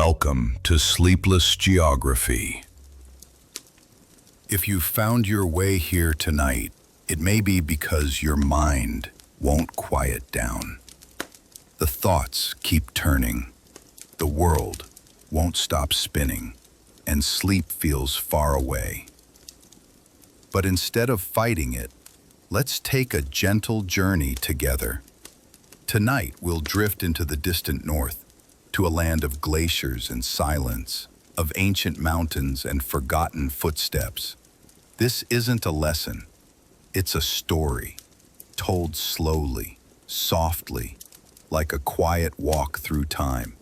Welcome to Sleepless Geography. If you found your way here tonight, it may be because your mind won't quiet down. The thoughts keep turning, the world won't stop spinning, and sleep feels far away. But instead of fighting it, let's take a gentle journey together. Tonight we'll drift into the distant north, to a land of glaciers and silence, of ancient mountains and forgotten footsteps. This isn't a lesson, it's a story, told slowly, softly, like a quiet walk through time.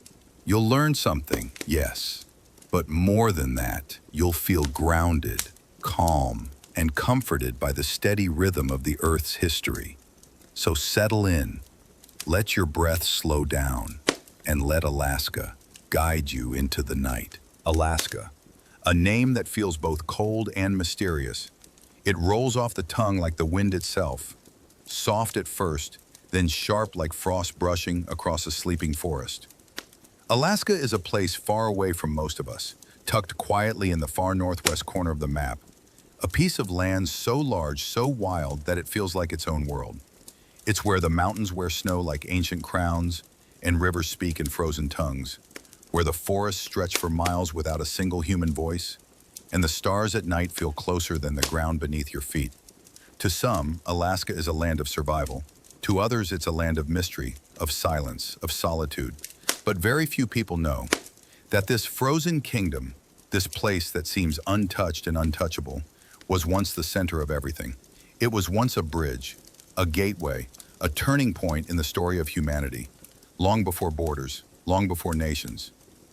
You'll learn something, yes, but more than that, you'll feel grounded, calm, and comforted by the steady rhythm of the Earth's history. So settle in, let your breath slow down, and let Alaska guide you into the night. Alaska, a name that feels both cold and mysterious. It rolls off the tongue like the wind itself, soft at first, then sharp like frost brushing across a sleeping forest. Alaska is a place far away from most of us, tucked quietly in the far northwest corner of the map, a piece of land so large, so wild that it feels like its own world. It's where the mountains wear snow like ancient crowns, and rivers speak in frozen tongues, where the forests stretch for miles without a single human voice, and the stars at night feel closer than the ground beneath your feet. To some, Alaska is a land of survival. To others, it's a land of mystery, of silence, of solitude. But very few people know that this frozen kingdom, this place that seems untouched and untouchable, was once the center of everything. It was once a bridge, a gateway, a turning point in the story of humanity. Long before borders, long before nations,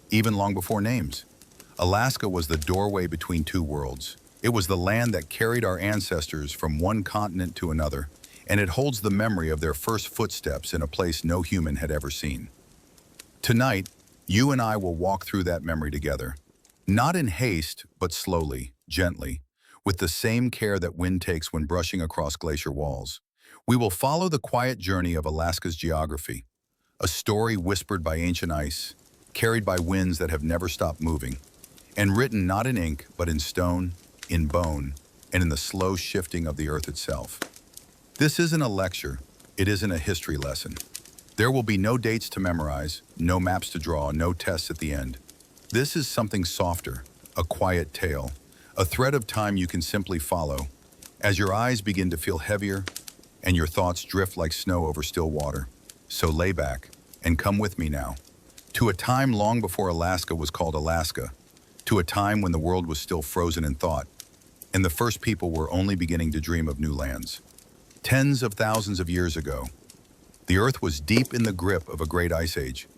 even long before names. Alaska was the doorway between two worlds. It was the land that carried our ancestors from one continent to another, and it holds the memory of their first footsteps in a place no human had ever seen. Tonight, you and I will walk through that memory together, not in haste, but slowly, gently, with the same care that wind takes when brushing across glacier walls. We will follow the quiet journey of Alaska's geography, a story whispered by ancient ice, carried by winds that have never stopped moving, and written not in ink, but in stone, in bone, and in the slow shifting of the earth itself. This isn't a lecture, it isn't a history lesson. There will be no dates to memorize, no maps to draw, no tests at the end. This is something softer, a quiet tale, a thread of time you can simply follow, as your eyes begin to feel heavier and your thoughts drift like snow over still water. So lay back and come with me now, to a time long before Alaska was called Alaska, to a time when the world was still frozen in thought, and the first people were only beginning to dream of new lands. Tens of thousands of years ago, the Earth was deep in the grip of a great ice age.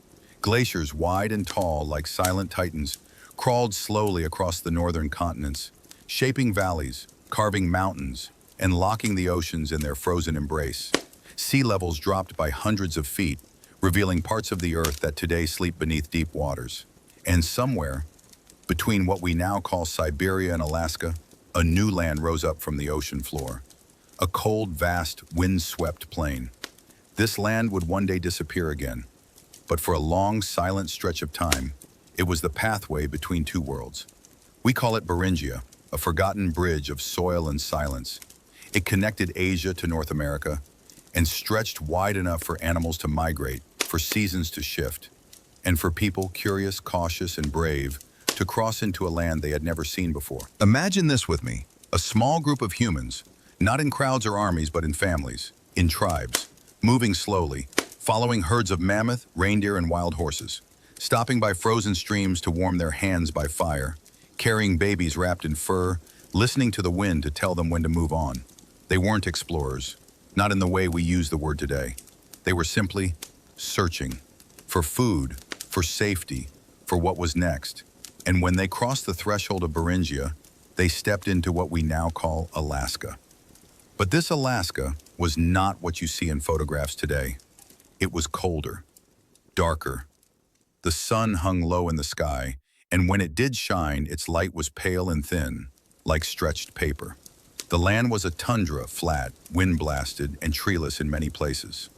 Glaciers wide and tall like silent titans crawled slowly across the northern continents, shaping valleys, carving mountains, and locking the oceans in their frozen embrace. Sea levels dropped by hundreds of feet, revealing parts of the Earth that today sleep beneath deep waters. And somewhere, between what we now call Siberia and Alaska, a new land rose up from the ocean floor. A cold, vast, wind-swept plain. This land would one day disappear again. But for a long, silent stretch of time, it was the pathway between two worlds. We call it Beringia, a forgotten bridge of soil and silence. It connected Asia to North America, and stretched wide enough for animals to migrate, for seasons to shift, and for people curious, cautious, and brave to cross into a land they had never seen before. Imagine this with me, a small group of humans, not in crowds or armies, but in families, in tribes, moving slowly, following herds of mammoth, reindeer, and wild horses, stopping by frozen streams to warm their hands by fire, carrying babies wrapped in fur, listening to the wind to tell them when to move on. They weren't explorers, not in the way we use the word today. They were simply searching for food, for safety, for what was next. And when they crossed the threshold of Beringia, they stepped into what we now call Alaska. But this Alaska was not what you see in photographs today. It was colder, darker. The sun hung low in the sky, and when it did shine, its light was pale and thin, like stretched paper. The land was a tundra, flat, wind-blasted, and treeless in many places.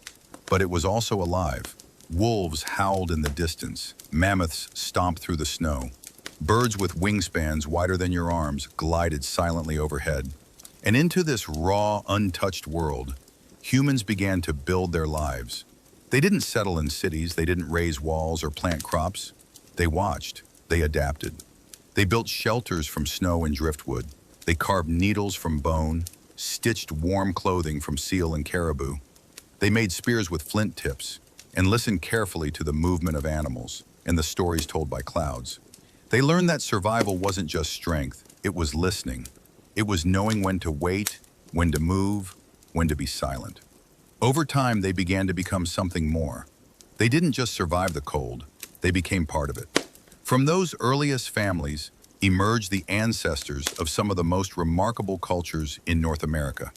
But it was also alive. Wolves howled in the distance, mammoths stomped through the snow. Birds with wingspans wider than your arms glided silently overhead. And into this raw, untouched world, humans began to build their lives. They didn't settle in cities, they didn't raise walls or plant crops. They watched, they adapted. They built shelters from snow and driftwood. They carved needles from bone, stitched warm clothing from seal and caribou. They made spears with flint tips and listened carefully to the movement of animals and the stories told by clouds. They learned that survival wasn't just strength, it was listening. It was knowing when to wait, when to move, when to be silent. Over time, they began to become something more. They didn't just survive the cold, they became part of it. From those earliest families emerged the ancestors of some of the most remarkable cultures in North America.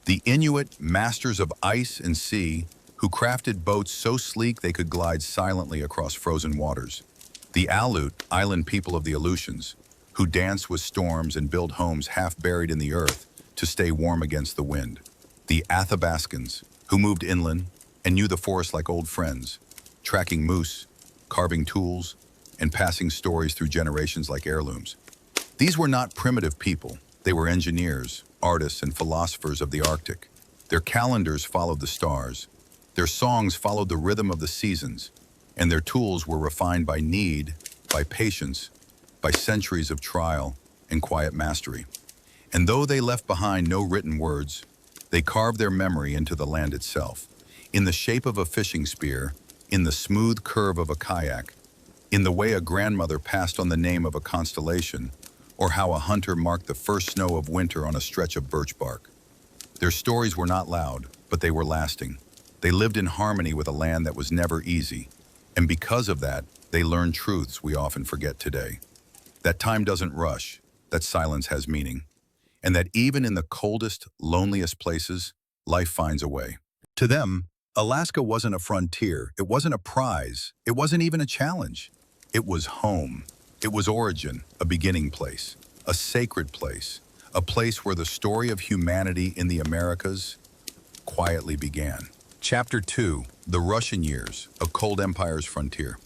The Inuit, masters of ice and sea, who crafted boats so sleek they could glide silently across frozen waters. The Aleut, island people of the Aleutians, who danced with storms and built homes half buried in the earth to stay warm against the wind. The Athabascans, who moved inland and knew the forest like old friends, tracking moose, carving tools, and passing stories through generations like heirlooms. These were not primitive people. They were engineers, artists, and philosophers of the Arctic. Their calendars followed the stars. Their songs followed the rhythm of the seasons, and their tools were refined by need, by patience, by centuries of trial and quiet mastery. And though they left behind no written words, they carved their memory into the land itself, in the shape of a fishing spear, in the smooth curve of a kayak, in the way a grandmother passed on the name of a constellation, or how a hunter marked the first snow of winter on a stretch of birch bark. Their stories were not loud, but they were lasting. They lived in harmony with a land that was never easy, and because of that, they learned truths we often forget today. That time doesn't rush, that silence has meaning, and that even in the coldest, loneliest places, life finds a way. To them, Alaska wasn't a frontier, it wasn't a prize, it wasn't even a challenge. It was home. It was origin, a beginning place, a sacred place, a place where the story of humanity in the Americas quietly began. Chapter 2, The Russian Years, A Cold Empire's Frontier.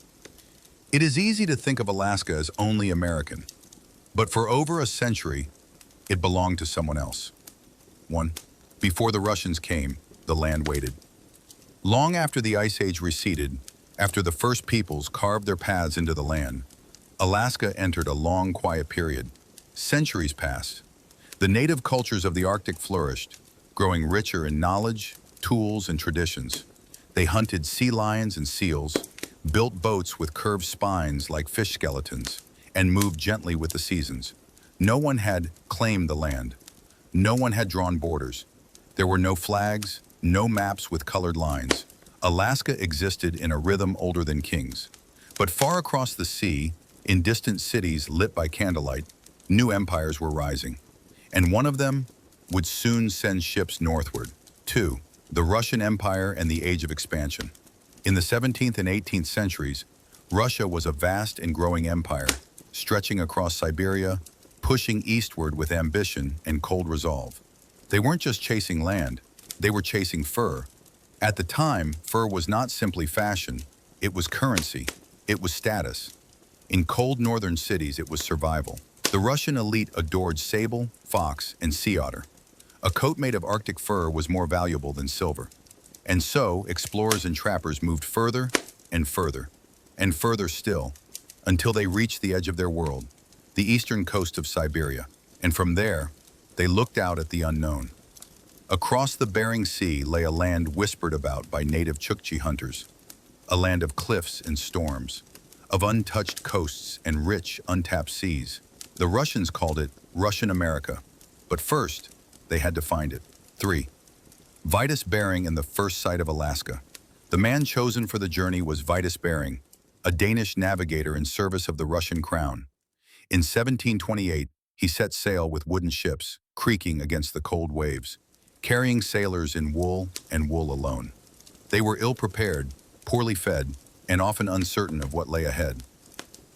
It is easy to think of Alaska as only American, but for over a century, it belonged to someone else. 1. Before the Russians came, the land waited. Long after the Ice Age receded, after the first peoples carved their paths into the land, Alaska entered a long, quiet period. Centuries passed. The native cultures of the Arctic flourished, growing richer in knowledge, tools, and traditions. They hunted sea lions and seals, built boats with curved spines like fish skeletons, and moved gently with the seasons. No one had claimed the land. No one had drawn borders. There were no flags, no maps with colored lines. Alaska existed in a rhythm older than kings. But far across the sea, in distant cities lit by candlelight, new empires were rising. And one of them would soon send ships northward. 2. The Russian Empire and the Age of Expansion. In the 17th and 18th centuries, Russia was a vast and growing empire, stretching across Siberia, pushing eastward with ambition and cold resolve. They weren't just chasing land, they were chasing fur. At the time, fur was not simply fashion, it was currency, it was status. In cold northern cities, it was survival. The Russian elite adored sable, fox, and sea otter. A coat made of Arctic fur was more valuable than silver. And so, explorers and trappers moved further and further, and further still, until they reached the edge of their world, the eastern coast of Siberia. And from there, they looked out at the unknown. Across the Bering Sea lay a land whispered about by native Chukchi hunters, a land of cliffs and storms, of untouched coasts and rich, untapped seas. The Russians called it Russian America, but first, they had to find it. 3. Vitus Bering and the first sight of Alaska. The man chosen for the journey was Vitus Bering, a Danish navigator in service of the Russian crown. In 1728, he set sail with wooden ships, creaking against the cold waves, carrying sailors in wool and wool alone. They were ill-prepared, poorly fed, and often uncertain of what lay ahead.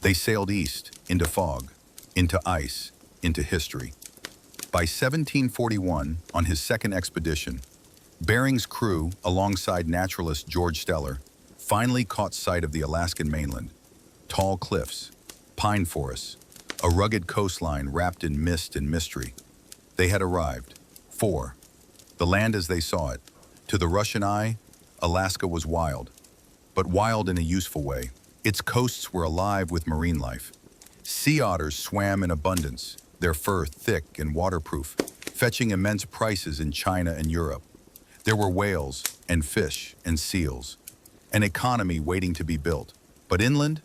They sailed east, into fog, into ice, into history. By 1741, on his second expedition, Bering's crew, alongside naturalist George Steller, finally caught sight of the Alaskan mainland. Tall cliffs, pine forests, a rugged coastline wrapped in mist and mystery. They had arrived. 4. The land as they saw it. To the Russian eye, Alaska was wild, but wild in a useful way. Its coasts were alive with marine life. Sea otters swam in abundance, their fur thick and waterproof, fetching immense prices in China and Europe. There were whales and fish and seals, an economy waiting to be built. But inland,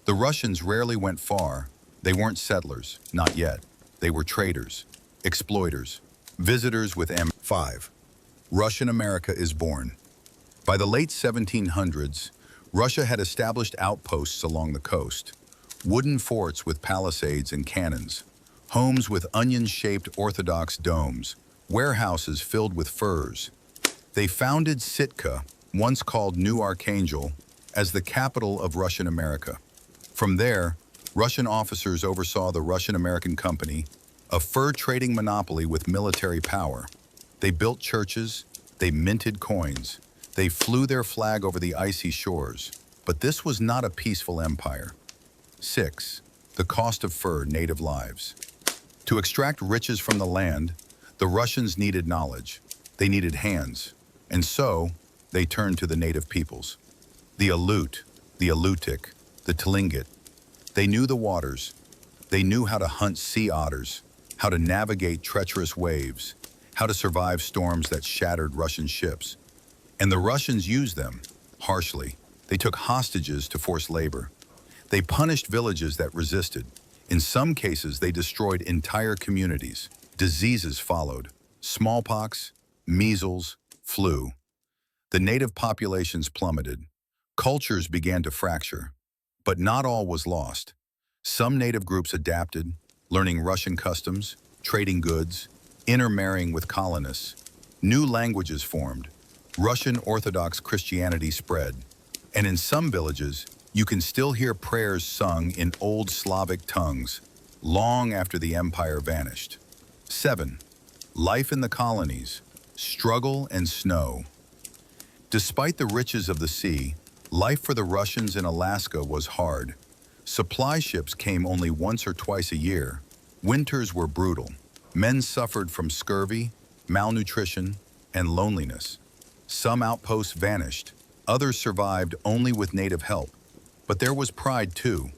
the Russians rarely went far. They weren't settlers, not yet. They were traders, exploiters, visitors with 5. Russian America is born. By the late 1700s, Russia had established outposts along the coast, wooden forts with palisades and cannons, homes with onion-shaped Orthodox domes, warehouses filled with furs. They founded Sitka, once called New Archangel, as the capital of Russian America. From there, Russian officers oversaw the Russian-American Company, a fur trading monopoly with military power. They built churches, they minted coins, they flew their flag over the icy shores. But this was not a peaceful empire. 6. The cost of fur, native lives. To extract riches from the land, the Russians needed knowledge. They needed hands. And so, they turned to the native peoples. The Aleut, the Aleutic, the Tlingit. They knew the waters. They knew how to hunt sea otters, how to navigate treacherous waves, how to survive storms that shattered Russian ships. And the Russians used them, harshly. They took hostages to force labor. They punished villages that resisted. In some cases, they destroyed entire communities. Diseases followed: smallpox, measles, flu. The native populations plummeted. Cultures began to fracture. But not all was lost. Some native groups adapted, learning Russian customs, trading goods, intermarrying with colonists. New languages formed. Russian Orthodox Christianity spread. And in some villages, you can still hear prayers sung in old Slavic tongues, long after the empire vanished. 7. Life in the colonies, struggle and snow. Despite the riches of the sea, life for the Russians in Alaska was hard. Supply ships came only once or twice a year. Winters were brutal. Men suffered from scurvy, malnutrition, and loneliness. Some outposts vanished. Others survived only with native help. But there was pride too.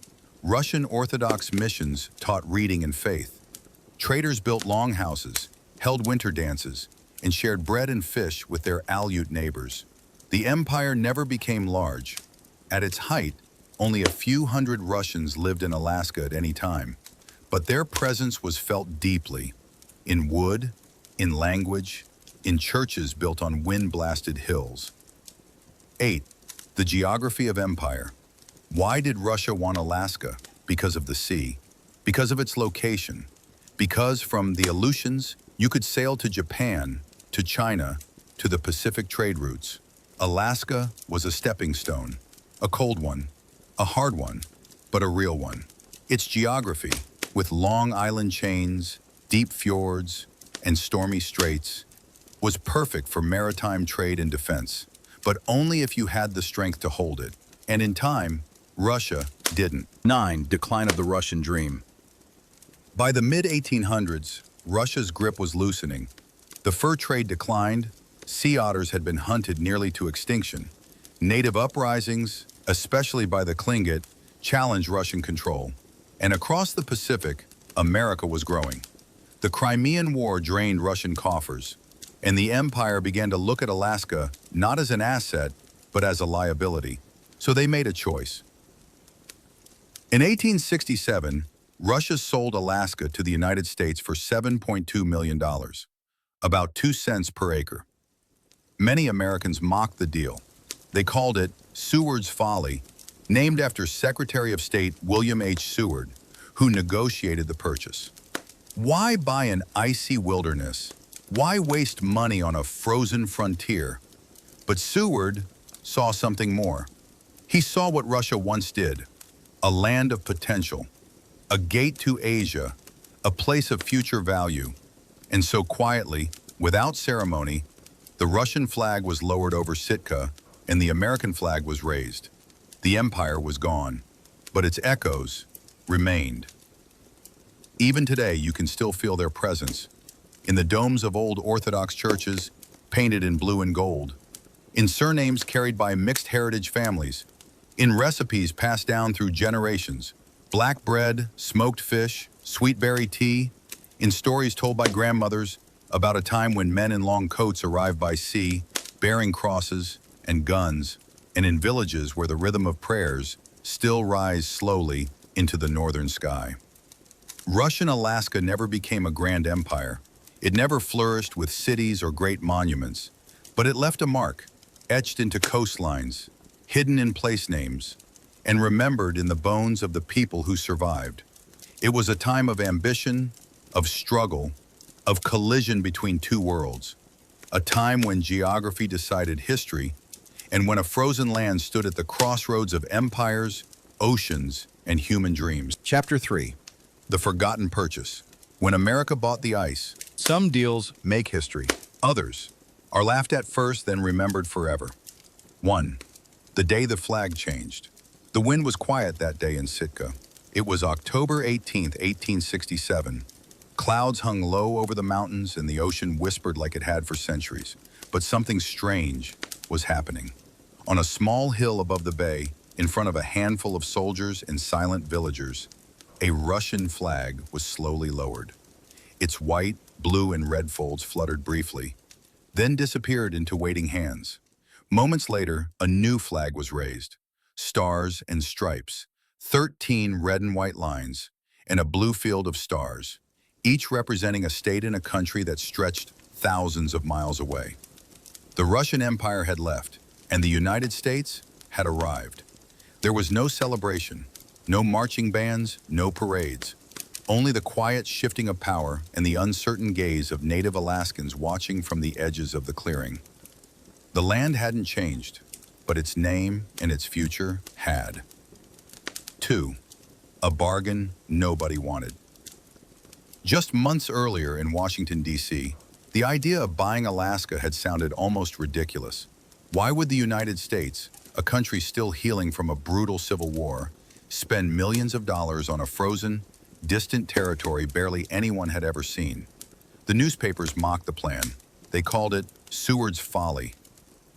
Russian Orthodox missions taught reading and faith. Traders built longhouses, held winter dances, and shared bread and fish with their Aleut neighbors. The empire never became large. At its height, only a few hundred Russians lived in Alaska at any time. But their presence was felt deeply, in wood, in language, in churches built on wind-blasted hills. 8. The geography of empire. Why did Russia want Alaska? Because of the sea. Because of its location. Because from the Aleutians, you could sail to Japan, to China, to the Pacific trade routes. Alaska was a stepping stone, a cold one, a hard one, but a real one. Its geography, with long island chains, deep fjords, and stormy straits, was perfect for maritime trade and defense, but only if you had the strength to hold it. And in time, Russia didn't. 9. Decline of the Russian dream. By the mid-1800s, Russia's grip was loosening. The fur trade declined. Sea otters had been hunted nearly to extinction. Native uprisings, especially by the Tlingit, challenged Russian control. And across the Pacific, America was growing. The Crimean War drained Russian coffers, and the empire began to look at Alaska not as an asset, but as a liability. So they made a choice. In 1867, Russia sold Alaska to the United States for $7.2 million, about 2 cents per acre. Many Americans mocked the deal. They called it Seward's Folly, named after Secretary of State William H. Seward, who negotiated the purchase. Why buy an icy wilderness? Why waste money on a frozen frontier? But Seward saw something more. He saw what Russia once did, a land of potential, a gate to Asia, a place of future value. And so quietly, without ceremony, the Russian flag was lowered over Sitka, and the American flag was raised. The empire was gone, but its echoes remained. Even today, you can still feel their presence in the domes of old Orthodox churches, painted in blue and gold, in surnames carried by mixed heritage families, in recipes passed down through generations, black bread, smoked fish, sweet berry tea, in stories told by grandmothers about a time when men in long coats arrived by sea, bearing crosses and guns, and in villages where the rhythm of prayers still rise slowly into the northern sky. Russian Alaska never became a grand empire. It never flourished with cities or great monuments, but it left a mark, etched into coastlines, hidden in place names, and remembered in the bones of the people who survived. It was a time of ambition, of struggle, of collision between two worlds, a time when geography decided history, and when a frozen land stood at the crossroads of empires, oceans, and human dreams. Chapter 3. The Forgotten Purchase. When America bought the ice, some deals make history. Others are laughed at first, then remembered forever. 1. The day the flag changed. The wind was quiet that day in Sitka. It was October 18, 1867. Clouds hung low over the mountains and the ocean whispered like it had for centuries. But something strange was happening. On a small hill above the bay, in front of a handful of soldiers and silent villagers, a Russian flag was slowly lowered. Its white, blue, and red folds fluttered briefly, then disappeared into waiting hands. Moments later, a new flag was raised. Stars and stripes, 13 red and white lines, and a blue field of stars, each representing a state and a country that stretched thousands of miles away. The Russian Empire had left, and the United States had arrived. There was no celebration, no marching bands, no parades, only the quiet shifting of power and the uncertain gaze of native Alaskans watching from the edges of the clearing. The land hadn't changed, but its name and its future had. 2. A bargain nobody wanted. Just months earlier in Washington, D.C., the idea of buying Alaska had sounded almost ridiculous. Why would the United States, a country still healing from a brutal civil war, spend millions of dollars on a frozen, distant territory barely anyone had ever seen? The newspapers mocked the plan. They called it Seward's Folly,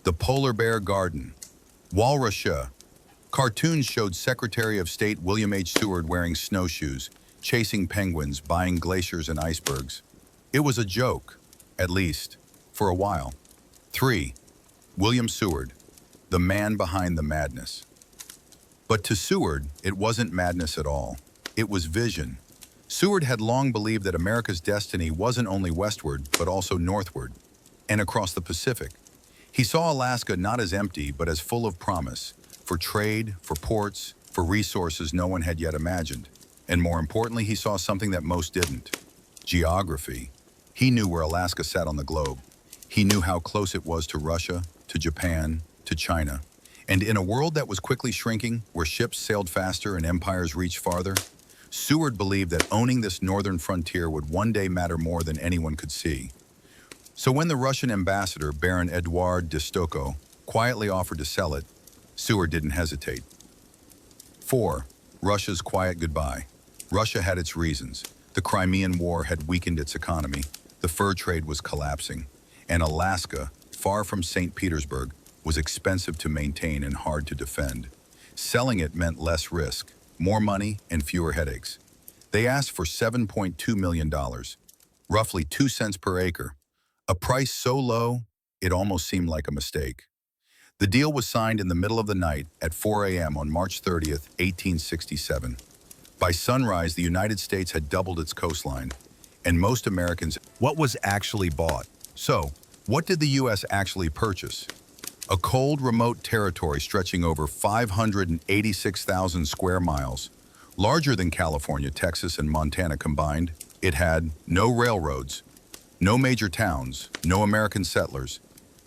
the Polar Bear Garden, Walrussia. Cartoons showed Secretary of State William H. Seward wearing snowshoes, chasing penguins, buying glaciers and icebergs. It was a joke, at least, for a while. 3. William Seward, the man behind the madness. But to Seward, it wasn't madness at all. It was vision. Seward had long believed that America's destiny wasn't only westward, but also northward, and across the Pacific. He saw Alaska not as empty, but as full of promise, for trade, for ports, for resources no one had yet imagined. And more importantly, he saw something that most didn't: geography. He knew where Alaska sat on the globe. He knew how close it was to Russia, to Japan, to China. And in a world that was quickly shrinking, where ships sailed faster and empires reached farther, Seward believed that owning this northern frontier would one day matter more than anyone could see. So when the Russian ambassador, Baron Eduard de Stocco, quietly offered to sell it, Seward didn't hesitate. 4. Russia's quiet goodbye. Russia had its reasons. The Crimean War had weakened its economy, the fur trade was collapsing, and Alaska, far from St. Petersburg, was expensive to maintain and hard to defend. Selling it meant less risk, more money, and fewer headaches. They asked for $7.2 million, roughly 2 cents per acre, a price so low it almost seemed like a mistake. The deal was signed in the middle of the night at 4 a.m. on March 30th, 1867. By sunrise, the United States had doubled its coastline, and most Americans. What was actually bought? So, what did the U.S. actually purchase? A cold, remote territory stretching over 586,000 square miles, larger than California, Texas, and Montana combined. It had no railroads, no major towns, no American settlers,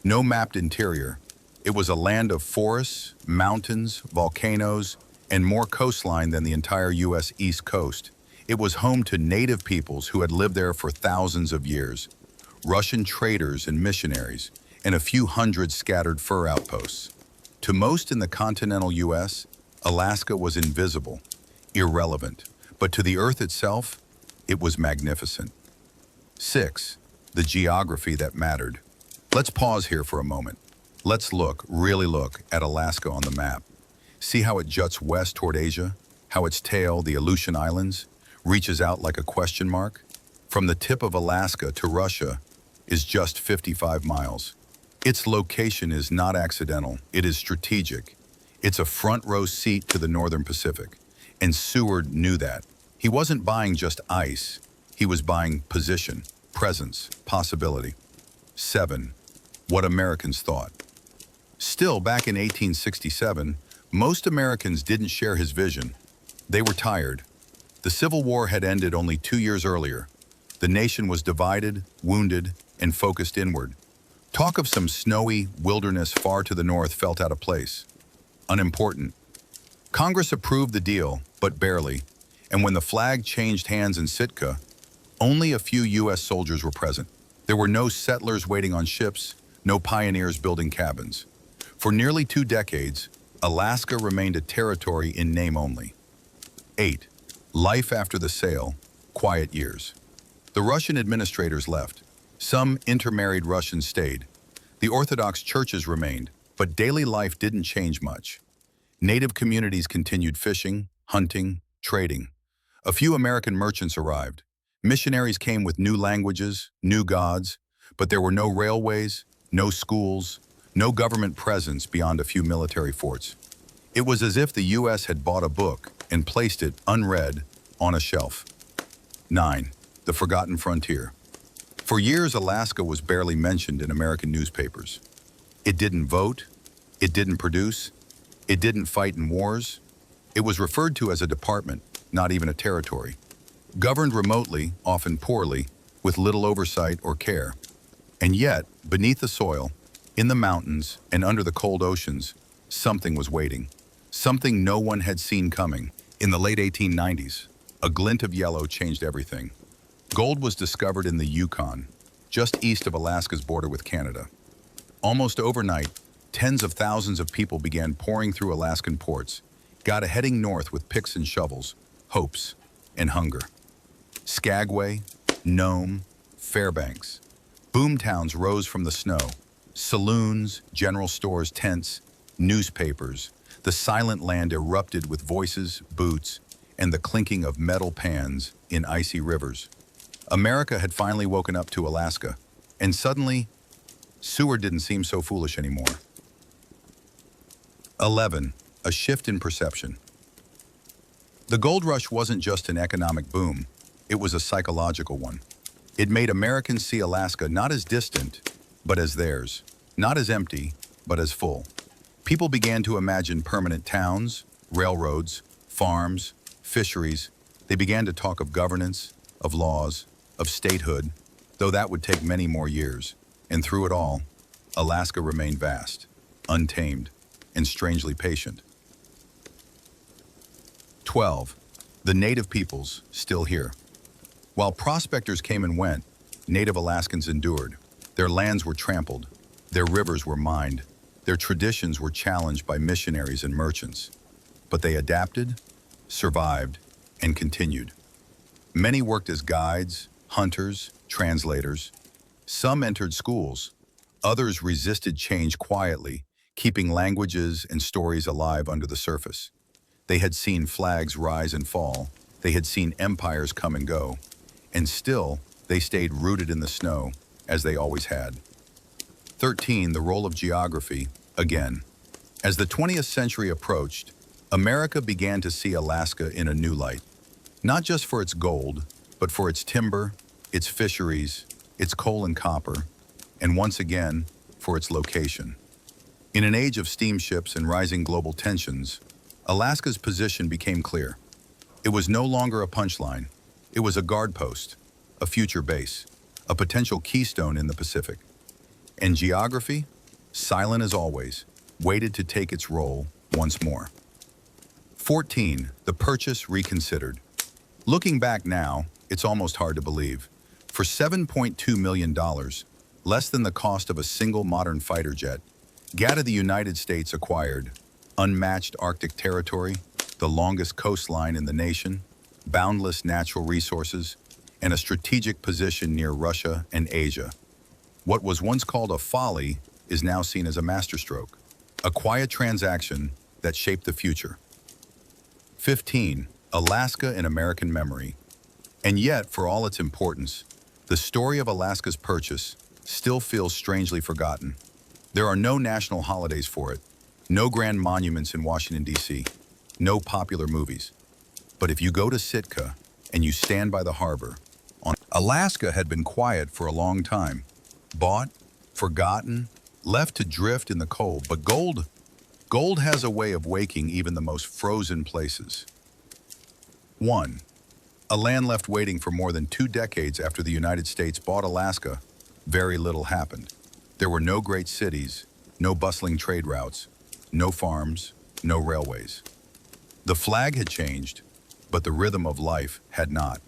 no mapped interior. It was a land of forests, mountains, volcanoes, and more coastline than the entire U.S. East Coast. It was home to native peoples who had lived there for thousands of years, Russian traders and missionaries, and a few hundred scattered fur outposts. To most in the continental US, Alaska was invisible, irrelevant, but to the Earth itself, it was magnificent. 6. The geography that mattered. Let's pause here for a moment. Let's look, really look, at Alaska on the map. See how it juts west toward Asia? How its tail, the Aleutian Islands, reaches out like a question mark? From the tip of Alaska to Russia is just 55 miles. Its location is not accidental, it is strategic. It's a front row seat to the Northern Pacific, and Seward knew that. He wasn't buying just ice, he was buying position, presence, possibility. 7. What Americans thought. Still, back in 1867, most Americans didn't share his vision. They were tired. The Civil War had ended only 2 years earlier. The nation was divided, wounded, and focused inward. Talk of some snowy wilderness far to the north felt out of place. Unimportant. Congress approved the deal, but barely, and when the flag changed hands in Sitka, only a few U.S. soldiers were present. There were no settlers waiting on ships, no pioneers building cabins. For nearly 2 decades, Alaska remained a territory in name only. 8. Life after the sale, quiet years. The Russian administrators left. Some intermarried Russians stayed. The Orthodox churches remained, but daily life didn't change much. Native communities continued fishing, hunting, trading. A few American merchants arrived. Missionaries came with new languages, new gods, but there were no railways, no schools, no government presence beyond a few military forts. It was as if the U.S. had bought a book and placed it, unread, on a shelf. 9. The Forgotten Frontier. For years, Alaska was barely mentioned in American newspapers. It didn't vote, it didn't produce, it didn't fight in wars. It was referred to as a department, not even a territory. Governed remotely, often poorly, with little oversight or care. And yet, beneath the soil, in the mountains, and under the cold oceans, something was waiting. Something no one had seen coming. In the late 1890s, a glint of yellow changed everything. Gold was discovered in the Yukon, just east of Alaska's border with Canada. Almost overnight, tens of thousands of people began pouring through Alaskan ports, heading north with picks and shovels, hopes, and hunger. Skagway, Nome, Fairbanks. Boomtowns rose from the snow. Saloons, general stores, tents, newspapers. The silent land erupted with voices, boots, and the clinking of metal pans in icy rivers. America had finally woken up to Alaska, and suddenly, Seward didn't seem so foolish anymore. 11. A shift in perception. The gold rush wasn't just an economic boom, it was a psychological one. It made Americans see Alaska not as distant, but as theirs. Not as empty, but as full. People began to imagine permanent towns, railroads, farms, fisheries. They began to talk of governance, of laws, of statehood, though that would take many more years. And through it all, Alaska remained vast, untamed, and strangely patient. 12. The native peoples still here. While prospectors came and went, native Alaskans endured. Their lands were trampled, their rivers were mined, their traditions were challenged by missionaries and merchants. But they adapted, survived, and continued. Many worked as guides, hunters, translators. Some entered schools. Others resisted change quietly, keeping languages and stories alive under the surface. They had seen flags rise and fall. They had seen empires come and go. And still, they stayed rooted in the snow, as they always had. 13. The role of geography, again. As the 20th century approached, America began to see Alaska in a new light. Not just for its gold, but for its timber, its fisheries, its coal and copper, and once again, for its location. In an age of steamships and rising global tensions, Alaska's position became clear. It was no longer a punchline. It was a guard post, a future base, a potential keystone in the Pacific. And geography, silent as always, waited to take its role once more. 14. The purchase reconsidered. Looking back now, it's almost hard to believe. For $7.2 million, less than the cost of a single modern fighter jet, GATA, the United States acquired unmatched Arctic territory, the longest coastline in the nation, boundless natural resources, and a strategic position near Russia and Asia. What was once called a folly is now seen as a masterstroke, a quiet transaction that shaped the future. 15. Alaska in American memory. And yet, for all its importance, the story of Alaska's purchase still feels strangely forgotten. There are no national holidays for it, no grand monuments in Washington, D.C., no popular movies. But if you go to Sitka and you stand by the harbor, Alaska had been quiet for a long time, bought, forgotten, left to drift in the cold. But gold has a way of waking even the most frozen places. 1. A land left waiting for more than 2 decades after the United States bought Alaska, very little happened. There were no great cities, no bustling trade routes, no farms, no railways. The flag had changed, but the rhythm of life had not.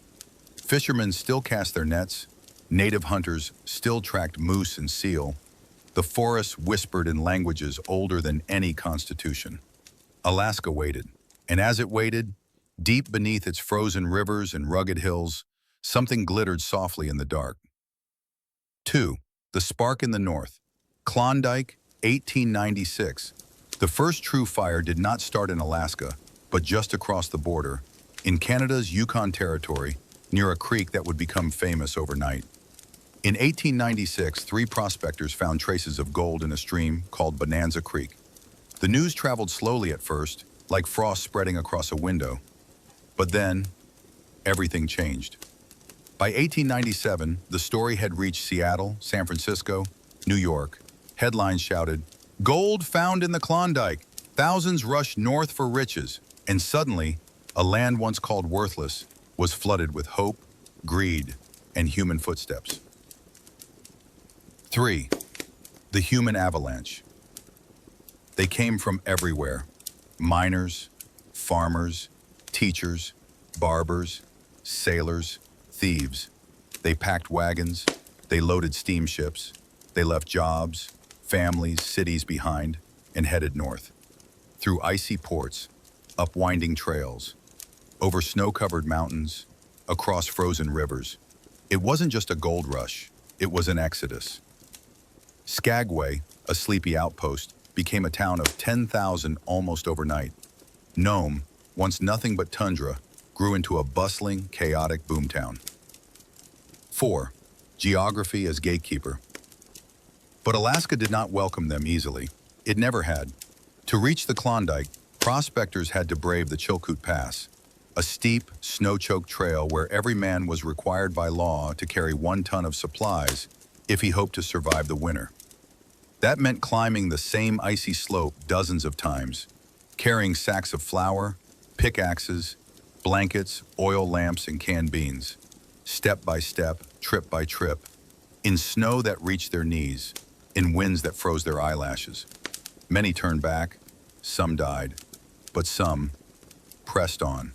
Fishermen still cast their nets, native hunters still tracked moose and seal. The forests whispered in languages older than any constitution. Alaska waited, and as it waited, deep beneath its frozen rivers and rugged hills, something glittered softly in the dark. 2. The spark in the north. Klondike, 1896. The first true fire did not start in Alaska, but just across the border, in Canada's Yukon Territory, near a creek that would become famous overnight. In 1896, 3 prospectors found traces of gold in a stream called Bonanza Creek. The news traveled slowly at first, like frost spreading across a window. But then, everything changed. By 1897, the story had reached Seattle, San Francisco, New York. Headlines shouted, "Gold found in the Klondike! Thousands rushed north for riches." And suddenly, a land once called worthless was flooded with hope, greed, and human footsteps. 3. The human avalanche. They came from everywhere. Miners, farmers, teachers, barbers, sailors, thieves. They packed wagons, they loaded steamships, they left jobs, families, cities behind, and headed north. Through icy ports, up winding trails, over snow-covered mountains, across frozen rivers. It wasn't just a gold rush, it was an exodus. Skagway, a sleepy outpost, became a town of 10,000 almost overnight. Nome, once nothing but tundra, grew into a bustling, chaotic boomtown. 4. Geography as gatekeeper. But Alaska did not welcome them easily. It never had. To reach the Klondike, prospectors had to brave the Chilkoot Pass, a steep, snow-choked trail where every man was required by law to carry 1 ton of supplies if he hoped to survive the winter. That meant climbing the same icy slope dozens of times, carrying sacks of flour, pickaxes, blankets, oil lamps, and canned beans, step by step, trip by trip, in snow that reached their knees, in winds that froze their eyelashes. Many turned back, some died, but some pressed on.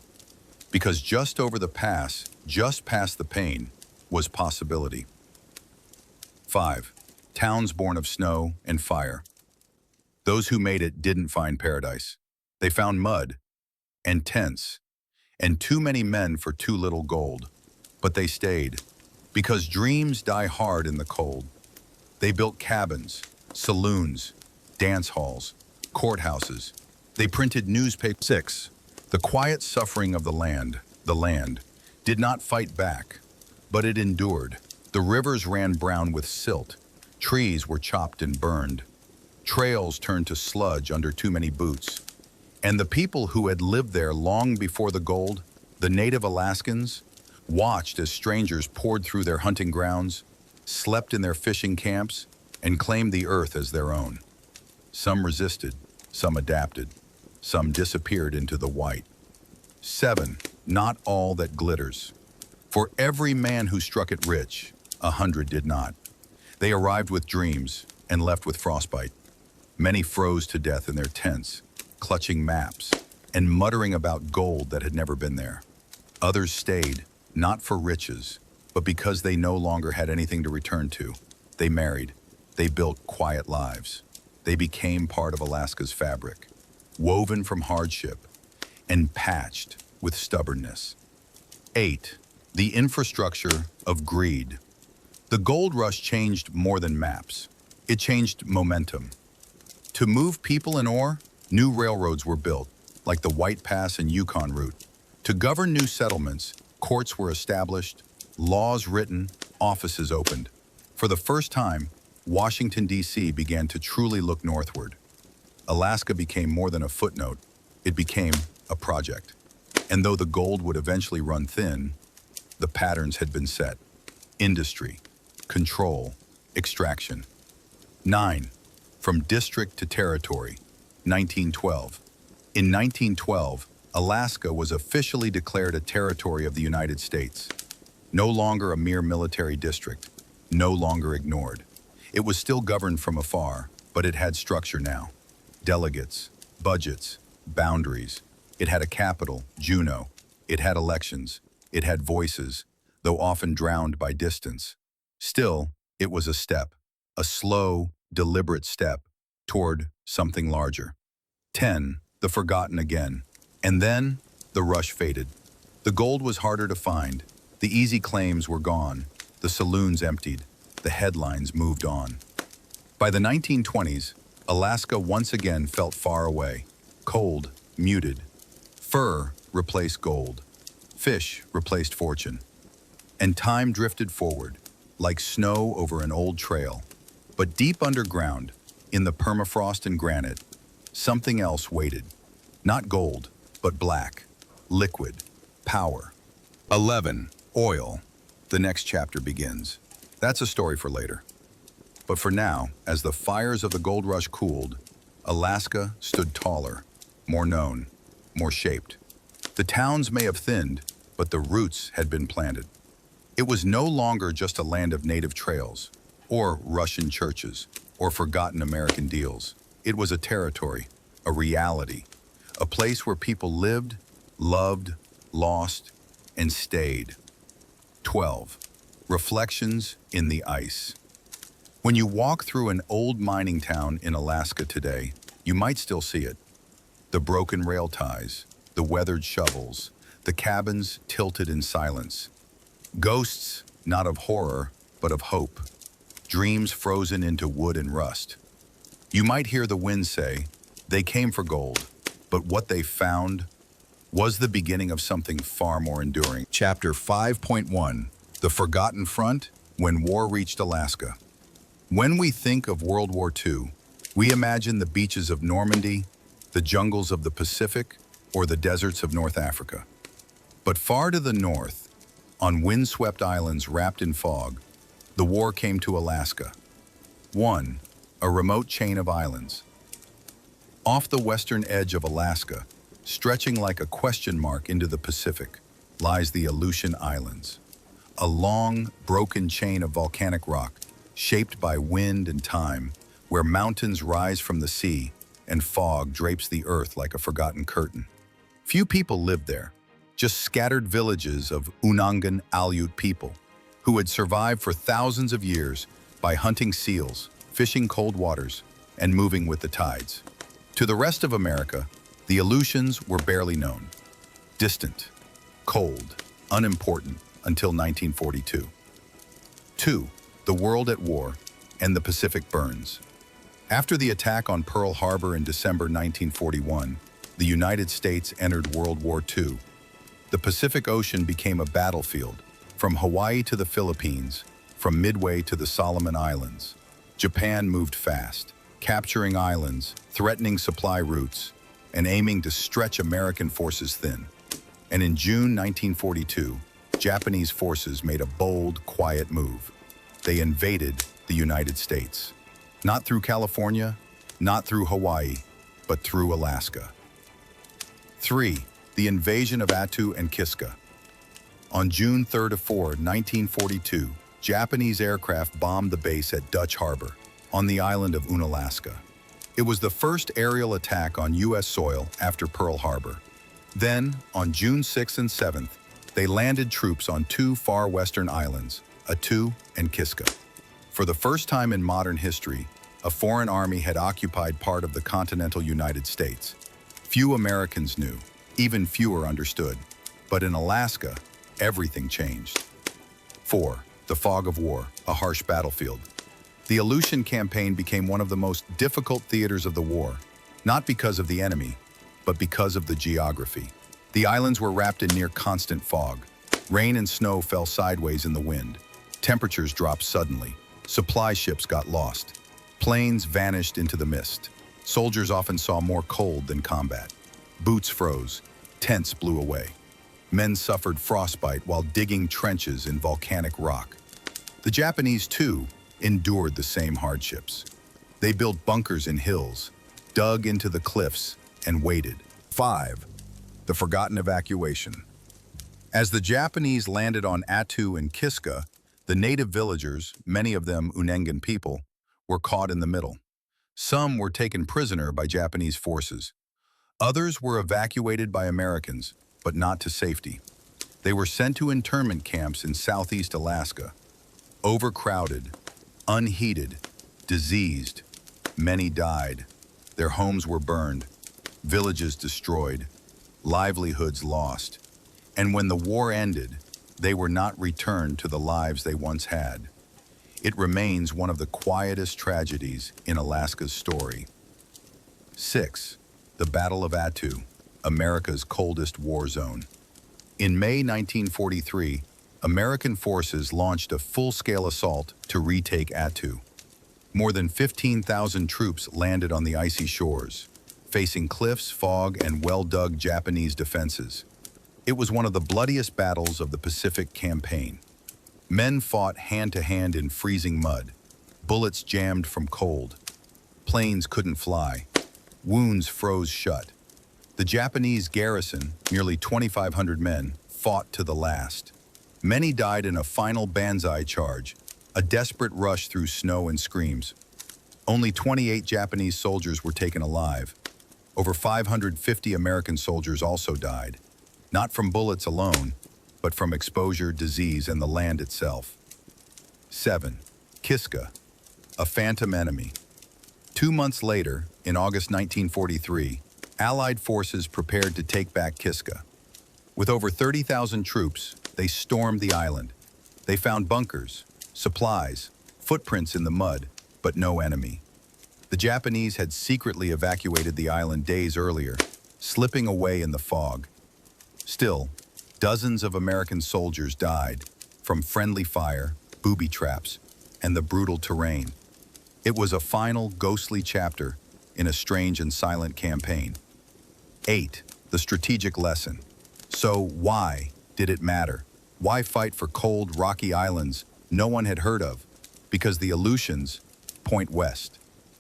Because just over the pass, just past the pain, was possibility. 5. Towns born of snow and fire. Those who made it didn't find paradise. They found mud and tents and too many men for too little gold. But they stayed, because dreams die hard in the cold. They built cabins, saloons, dance halls, courthouses. They printed newspapers. 6. The quiet suffering of the land, did not fight back, but it endured. The rivers ran brown with silt. Trees were chopped and burned. Trails turned to sludge under too many boots. And the people who had lived there long before the gold, the native Alaskans, watched as strangers poured through their hunting grounds, slept in their fishing camps, and claimed the earth as their own. Some resisted, some adapted, some disappeared into the white. 7. Not all that glitters. For every man who struck it rich, 100 did not. They arrived with dreams and left with frostbite. Many froze to death in their tents, clutching maps and muttering about gold that had never been there. Others stayed, not for riches, but because they no longer had anything to return to. They married. They built quiet lives. They became part of Alaska's fabric, woven from hardship and patched with stubbornness. 8. The infrastructure of greed. The gold rush changed more than maps. It changed momentum. To move people and ore, new railroads were built, like the White Pass and Yukon route. To govern new settlements, courts were established, laws written, offices opened. For the first time, Washington, D.C. began to truly look northward. Alaska became more than a footnote. It became a project. And though the gold would eventually run thin, the patterns had been set. Industry, control, extraction. 9. From district to territory, 1912. In 1912, Alaska was officially declared a territory of the United States. No longer a mere military district, no longer ignored. It was still governed from afar, but it had structure now. Delegates, budgets, boundaries. It had a capital, Juneau. It had elections. It had voices, though often drowned by distance. Still, it was a step, a slow, deliberate step toward something larger. 10. The forgotten again. And then, the rush faded. The gold was harder to find. The easy claims were gone. The saloons emptied. The headlines moved on. By the 1920s, Alaska once again felt far away. Cold, muted. Fur replaced gold. Fish replaced fortune. And time drifted forward, like snow over an old trail. But deep underground, in the permafrost and granite, something else waited. Not gold, but black, liquid, power. 11. Oil. The next chapter begins. That's a story for later. But for now, as the fires of the gold rush cooled, Alaska stood taller, more known, more shaped. The towns may have thinned, but the roots had been planted. It was no longer just a land of native trails, or Russian churches, or forgotten American deals. It was a territory, a reality, a place where people lived, loved, lost, and stayed. 12. Reflections in the ice. When you walk through an old mining town in Alaska today, you might still see it. The broken rail ties, the weathered shovels, the cabins tilted in silence. Ghosts, not of horror, but of hope. Dreams frozen into wood and rust. You might hear the wind say, they came for gold, but what they found was the beginning of something far more enduring. Chapter 5.1. The Forgotten Front, When War Reached Alaska. When we think of World War II, we imagine the beaches of Normandy, the jungles of the Pacific, or the deserts of North Africa. But far to the north, on windswept islands wrapped in fog, the war came to Alaska. 1. A remote chain of islands. Off the western edge of Alaska, stretching like a question mark into the Pacific, lies the Aleutian Islands. A long, broken chain of volcanic rock, shaped by wind and time, where mountains rise from the sea and fog drapes the earth like a forgotten curtain. Few people lived there, just scattered villages of Unangan Aleut people, who had survived for thousands of years by hunting seals, fishing cold waters, and moving with the tides. To the rest of America, the Aleutians were barely known. Distant, cold, unimportant until 1942. 2. The world at war and the Pacific burns. After the attack on Pearl Harbor in December 1941, the United States entered World War II. The Pacific Ocean became a battlefield, from Hawaii to the Philippines, from Midway to the Solomon Islands. Japan moved fast, capturing islands, threatening supply routes, and aiming to stretch American forces thin. And in June 1942, Japanese forces made a bold, quiet move. They invaded the United States. Not through California, not through Hawaii, but through Alaska. 3. The invasion of Attu and Kiska. On June 3 to 4, 1942, Japanese aircraft bombed the base at Dutch Harbor, on the island of Unalaska. It was the first aerial attack on U.S. soil after Pearl Harbor. Then, on June 6 and 7th, they landed troops on two far western islands, Attu and Kiska. For the first time in modern history, a foreign army had occupied part of the continental United States. Few Americans knew, even fewer understood. But in Alaska, everything changed. 4. The fog of war, a harsh battlefield. The Aleutian Campaign became one of the most difficult theaters of the war, not because of the enemy, but because of the geography. The islands were wrapped in near constant fog. Rain and snow fell sideways in the wind. Temperatures dropped suddenly. Supply ships got lost. Planes vanished into the mist. Soldiers often saw more cold than combat. Boots froze. Tents blew away. Men suffered frostbite while digging trenches in volcanic rock. The Japanese, too, endured the same hardships. They built bunkers in hills, dug into the cliffs, and waited. 5. The forgotten evacuation. As the Japanese landed on Attu and Kiska, the native villagers, many of them Unengan people, were caught in the middle. Some were taken prisoner by Japanese forces. Others were evacuated by Americans, but not to safety. They were sent to internment camps in southeast Alaska. Overcrowded, unheated, diseased, many died. Their homes were burned, villages destroyed, livelihoods lost. And when the war ended, they were not returned to the lives they once had. It remains one of the quietest tragedies in Alaska's story. 6. The Battle of Attu, America's coldest war zone. In May 1943, American forces launched a full-scale assault to retake Attu. More than 15,000 troops landed on the icy shores, facing cliffs, fog, and well-dug Japanese defenses. It was one of the bloodiest battles of the Pacific Campaign. Men fought hand-to-hand in freezing mud. Bullets jammed from cold. Planes couldn't fly. Wounds froze shut. The Japanese garrison, nearly 2,500 men, fought to the last. Many died in a final banzai charge, a desperate rush through snow and screams. Only 28 Japanese soldiers were taken alive. Over 550 American soldiers also died, not from bullets alone, but from exposure, disease, and the land itself. 7. Kiska, a phantom enemy. 2 months later, in August 1943, Allied forces prepared to take back Kiska. With over 30,000 troops, they stormed the island. They found bunkers, supplies, footprints in the mud, but no enemy. The Japanese had secretly evacuated the island days earlier, slipping away in the fog. Still, dozens of American soldiers died from friendly fire, booby traps, and the brutal terrain. It was a final, ghostly chapter in a strange and silent campaign. 8. The strategic lesson. So why did it matter? Why fight for cold, rocky islands no one had heard of? Because the Aleutians point west.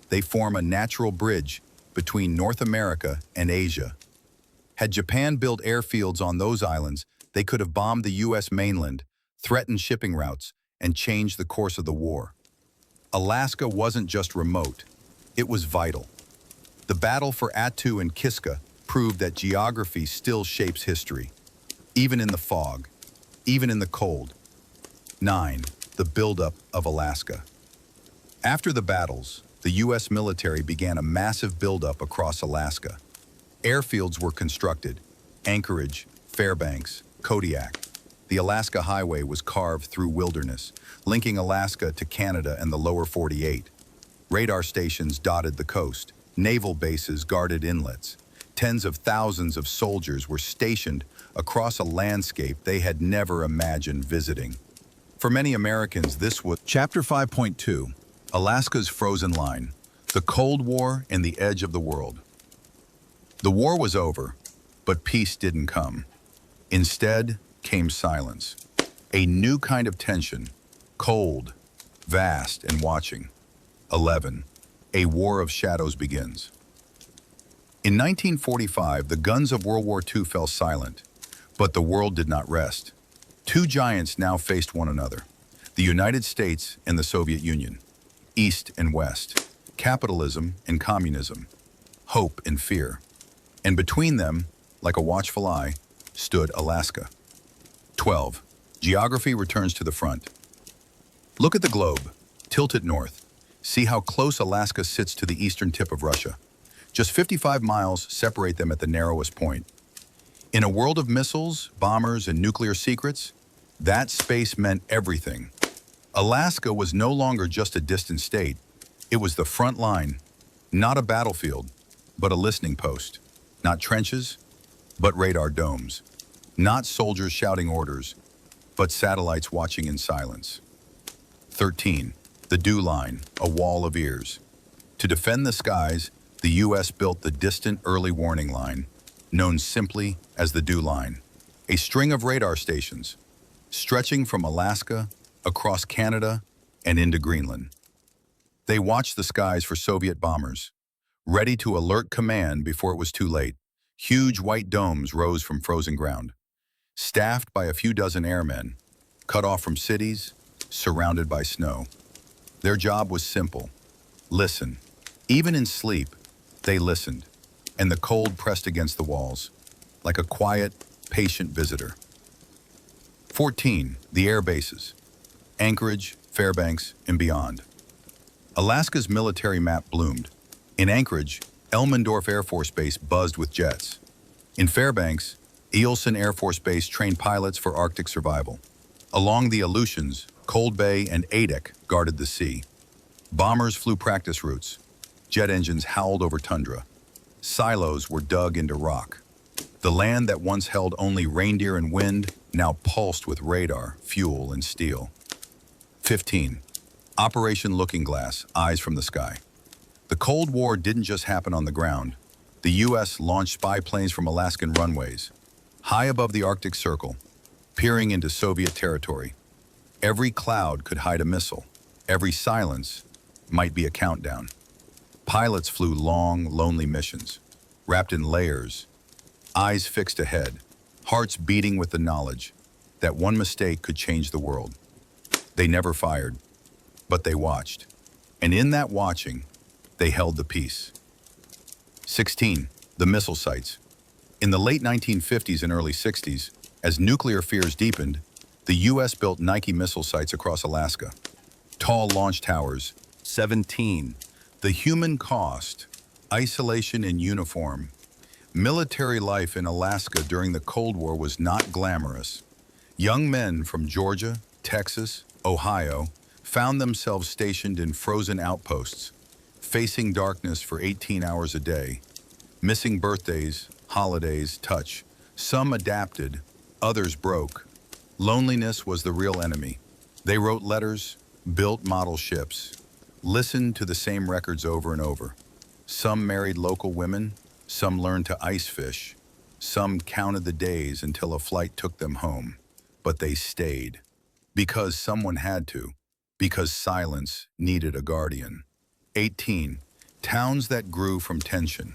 They form a natural bridge between North America and Asia. Had Japan built airfields on those islands, they could have bombed the U.S. mainland, threatened shipping routes, and changed the course of the war. Alaska wasn't just remote, it was vital. The battle for Attu and Kiska proved that geography still shapes history, even in the fog, even in the cold. 9. The buildup of Alaska. After the battles, the U.S. military began a massive buildup across Alaska. Airfields were constructed: Anchorage, Fairbanks, Kodiak. The Alaska Highway was carved through wilderness, linking Alaska to Canada and the lower 48. Radar stations dotted the coast. Naval bases guarded inlets. Tens of thousands of soldiers were stationed across a landscape they had never imagined visiting. For many Americans, this was Chapter 5.2, Alaska's Frozen Line, the Cold War and the Edge of the World. The war was over, but peace didn't come. Instead came silence, a new kind of tension, cold, vast, and watching. 11. A War of Shadows begins. In 1945, the guns of World War II fell silent, but the world did not rest. Two giants now faced one another: the United States and the Soviet Union, East and West, capitalism and communism, hope and fear. And between them, like a watchful eye, stood Alaska. 12. Geography returns to the front. Look at the globe. Tilt it north. See how close Alaska sits to the eastern tip of Russia. Just 55 miles separate them at the narrowest point. In a world of missiles, bombers, and nuclear secrets, that space meant everything. Alaska was no longer just a distant state. It was the front line, not a battlefield, but a listening post. Not trenches, but radar domes. Not soldiers shouting orders, but satellites watching in silence. 13. The dew line, a wall of ears. To defend the skies, the U.S. built the distant early warning line, known simply as the dew line, a string of radar stations, stretching from Alaska, across Canada, and into Greenland. They watched the skies for Soviet bombers, ready to alert command before it was too late. Huge white domes rose from frozen ground, staffed by a few dozen airmen, cut off from cities, surrounded by snow. Their job was simple: listen. Even in sleep, they listened, and the cold pressed against the walls, like a quiet, patient visitor. 14. The air bases. Anchorage, Fairbanks, and beyond. Alaska's military map bloomed. In Anchorage, Elmendorf Air Force Base buzzed with jets. In Fairbanks, Eielson Air Force Base trained pilots for Arctic survival. Along the Aleutians, Cold Bay and Adak guarded the sea. Bombers flew practice routes. Jet engines howled over tundra. Silos were dug into rock. The land that once held only reindeer and wind now pulsed with radar, fuel, and steel. 15. Operation Looking Glass, Eyes from the Sky. The Cold War didn't just happen on the ground. The U.S. launched spy planes from Alaskan runways, high above the Arctic Circle, peering into Soviet territory. Every cloud could hide a missile. Every silence might be a countdown. Pilots flew long, lonely missions, wrapped in layers, eyes fixed ahead, hearts beating with the knowledge that one mistake could change the world. They never fired, but they watched. And in that watching, they held the peace. 16. The missile sites. In the late 1950s and early 60s, as nuclear fears deepened, the U.S. built Nike missile sites across Alaska. Tall launch towers. 17. The human cost. Isolation in uniform. Military life in Alaska during the Cold War was not glamorous. Young men from Georgia, Texas, Ohio found themselves stationed in frozen outposts, facing darkness for 18 hours a day, missing birthdays, holidays, touch. Some adapted, others broke. Loneliness was the real enemy. They wrote letters, built model ships, listened to the same records over and over. Some married local women, some learned to ice fish, some counted the days until a flight took them home. But they stayed. Because someone had to. Because silence needed a guardian. 18. Towns that grew from tension.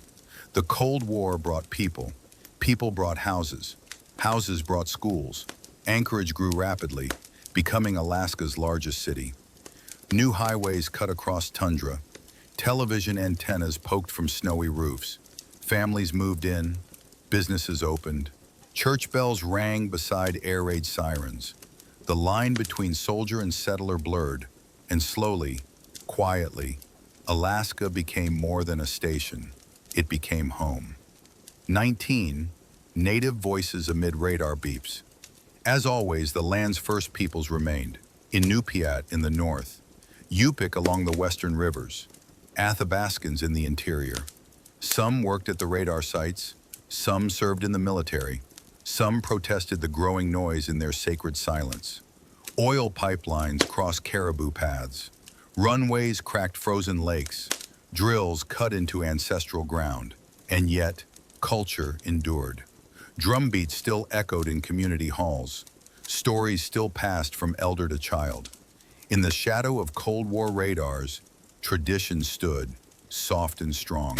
The Cold War brought people. People brought houses. Houses brought schools. Anchorage grew rapidly, becoming Alaska's largest city. New highways cut across tundra. Television antennas poked from snowy roofs. Families moved in. Businesses opened. Church bells rang beside air raid sirens. The line between soldier and settler blurred, and slowly, quietly, Alaska became more than a station. It became home. 19. Native voices amid radar beeps. As always, the land's first peoples remained. Inupiat in the north, Yupik along the western rivers, Athabascans in the interior. Some worked at the radar sites, some served in the military, some protested the growing noise in their sacred silence. Oil pipelines crossed caribou paths. Runways cracked frozen lakes. Drills cut into ancestral ground. And yet, culture endured. Drumbeats still echoed in community halls. Stories still passed from elder to child. In the shadow of Cold War radars, tradition stood, soft and strong.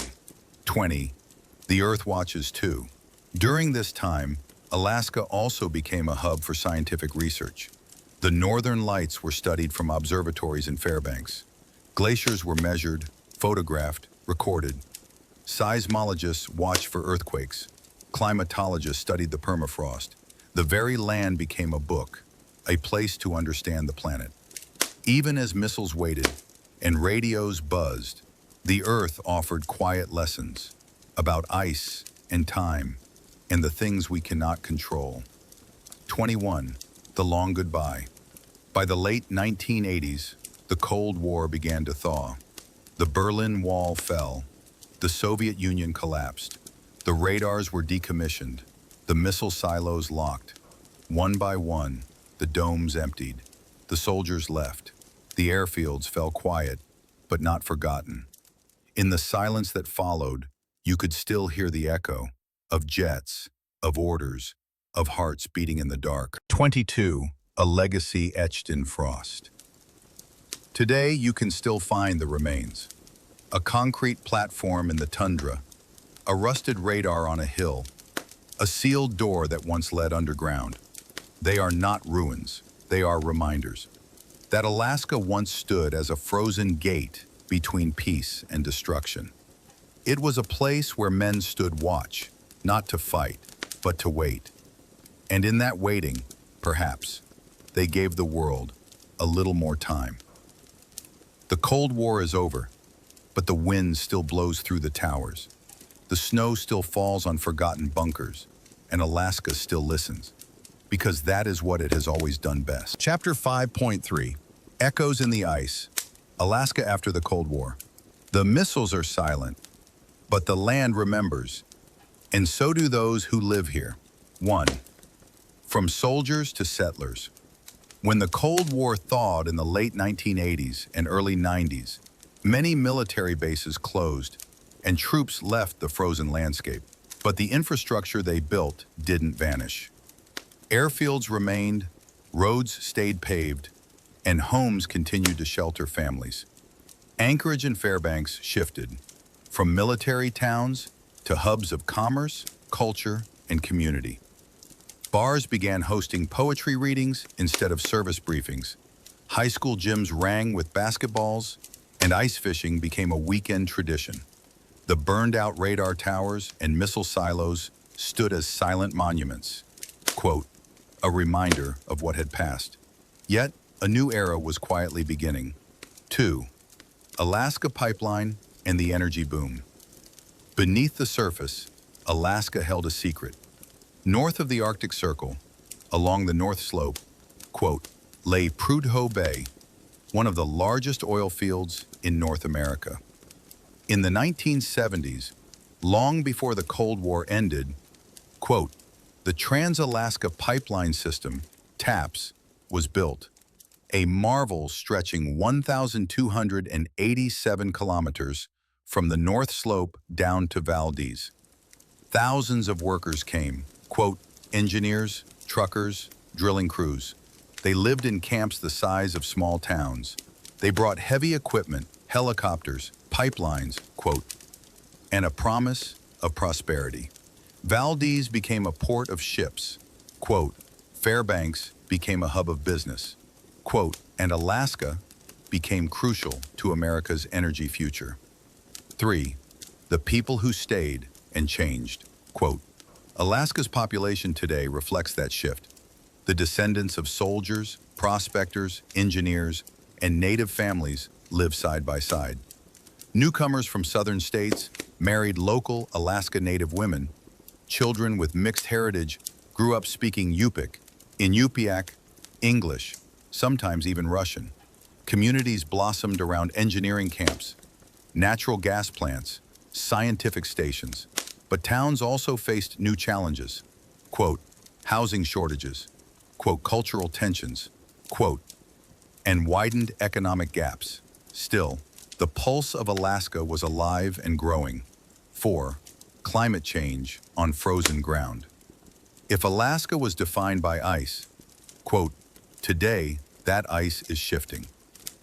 20. The Earth watches too. During this time, Alaska also became a hub for scientific research. The northern lights were studied from observatories in Fairbanks. Glaciers were measured, photographed, recorded. Seismologists watched for earthquakes. Climatologists studied the permafrost. The very land became a book, a place to understand the planet. Even as missiles waited, and radios buzzed. The Earth offered quiet lessons about ice and time and the things we cannot control. 21. The Long Goodbye. By the late 1980s, the Cold War began to thaw. The Berlin Wall fell. The Soviet Union collapsed. The radars were decommissioned. The missile silos locked. One by one, the domes emptied. The soldiers left. The airfields fell quiet, but not forgotten. In the silence that followed, you could still hear the echo of jets, of orders, of hearts beating in the dark. 22. A legacy etched in frost. Today, you can still find the remains. A concrete platform in the tundra, a rusted radar on a hill, a sealed door that once led underground. They are not ruins, they are reminders that Alaska once stood as a frozen gate between peace and destruction. It was a place where men stood watch, not to fight, but to wait. And in that waiting, perhaps, they gave the world a little more time. The Cold War is over, but the wind still blows through the towers. The snow still falls on forgotten bunkers, and Alaska still listens, because that is what it has always done best. Chapter 5.3, Echoes in the Ice, Alaska after the Cold War. The missiles are silent, but the land remembers, and so do those who live here. 1. From soldiers to settlers. When the Cold War thawed in the late 1980s and early 90s, many military bases closed and troops left the frozen landscape. But the infrastructure they built didn't vanish. Airfields remained, roads stayed paved, and homes continued to shelter families. Anchorage and Fairbanks shifted from military towns to hubs of commerce, culture, and community. Bars began hosting poetry readings instead of service briefings. High school gyms rang with basketballs, and ice fishing became a weekend tradition. The burned-out radar towers and missile silos stood as silent monuments, quote, a reminder of what had passed. Yet, a new era was quietly beginning. 2. Alaska Pipeline and the energy boom. Beneath the surface, Alaska held a secret. North of the Arctic Circle, along the North Slope, quote, lay Prudhoe Bay, one of the largest oil fields in North America. In the 1970s, long before the Cold War ended, quote, the Trans-Alaska Pipeline System, TAPS, was built, a marvel stretching 1,287 kilometers from the North Slope down to Valdez. Thousands of workers came, quote, engineers, truckers, drilling crews. They lived in camps the size of small towns. They brought heavy equipment, helicopters, pipelines, quote, and a promise of prosperity. Valdez became a port of ships, quote, Fairbanks became a hub of business, quote, and Alaska became crucial to America's energy future. 3. The people who stayed and changed, quote, Alaska's population today reflects that shift. The descendants of soldiers, prospectors, engineers, and native families live side by side. Newcomers from southern states married local Alaska Native women. Children with mixed heritage grew up speaking Yupik, Inupiaq, English, sometimes even Russian. Communities blossomed around engineering camps, natural gas plants, scientific stations. But towns also faced new challenges, quote, housing shortages, quote, cultural tensions, quote, and widened economic gaps. Still, the pulse of Alaska was alive and growing. 4. Climate change on frozen ground. If Alaska was defined by ice, quote, today that ice is shifting.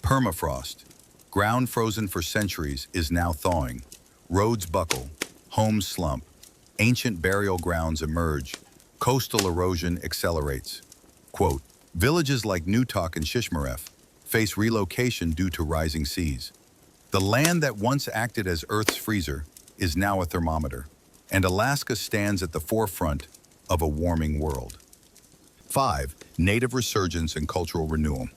Permafrost, ground frozen for centuries, is now thawing. Roads buckle, homes slump, ancient burial grounds emerge, coastal erosion accelerates. Quote, villages like Newtok and Shishmaref face relocation due to rising seas. The land that once acted as Earth's freezer is now a thermometer, and Alaska stands at the forefront of a warming world. 5. Native resurgence and cultural renewal.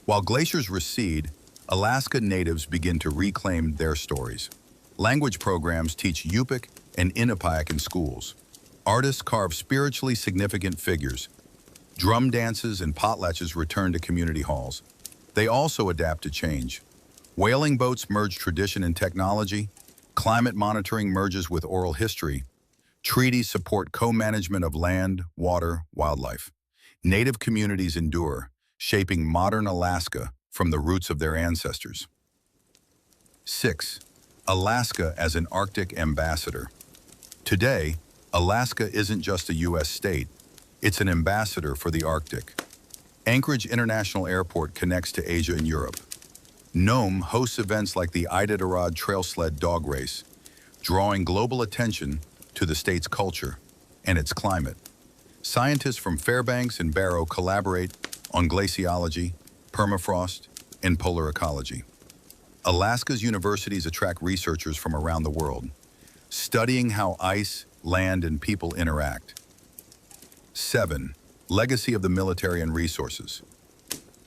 While glaciers recede, Alaska natives begin to reclaim their stories. Language programs teach Yupik and Inupiaq in schools. Artists carve spiritually significant figures. Drum dances and potlatches return to community halls. They also adapt to change. Whaling boats merge tradition and technology. Climate monitoring merges with oral history. Treaties support co-management of land, water, wildlife. Native communities endure, shaping modern Alaska from the roots of their ancestors. 6. Alaska as an Arctic ambassador. Today, Alaska isn't just a U.S. state, it's an ambassador for the Arctic. Anchorage International Airport connects to Asia and Europe. Nome hosts events like the Iditarod Trail Sled Dog Race, drawing global attention to the state's culture and its climate. Scientists from Fairbanks and Barrow collaborate on glaciology, permafrost, and polar ecology. Alaska's universities attract researchers from around the world, studying how ice, land, and people interact. 7. Legacy of the military and resources.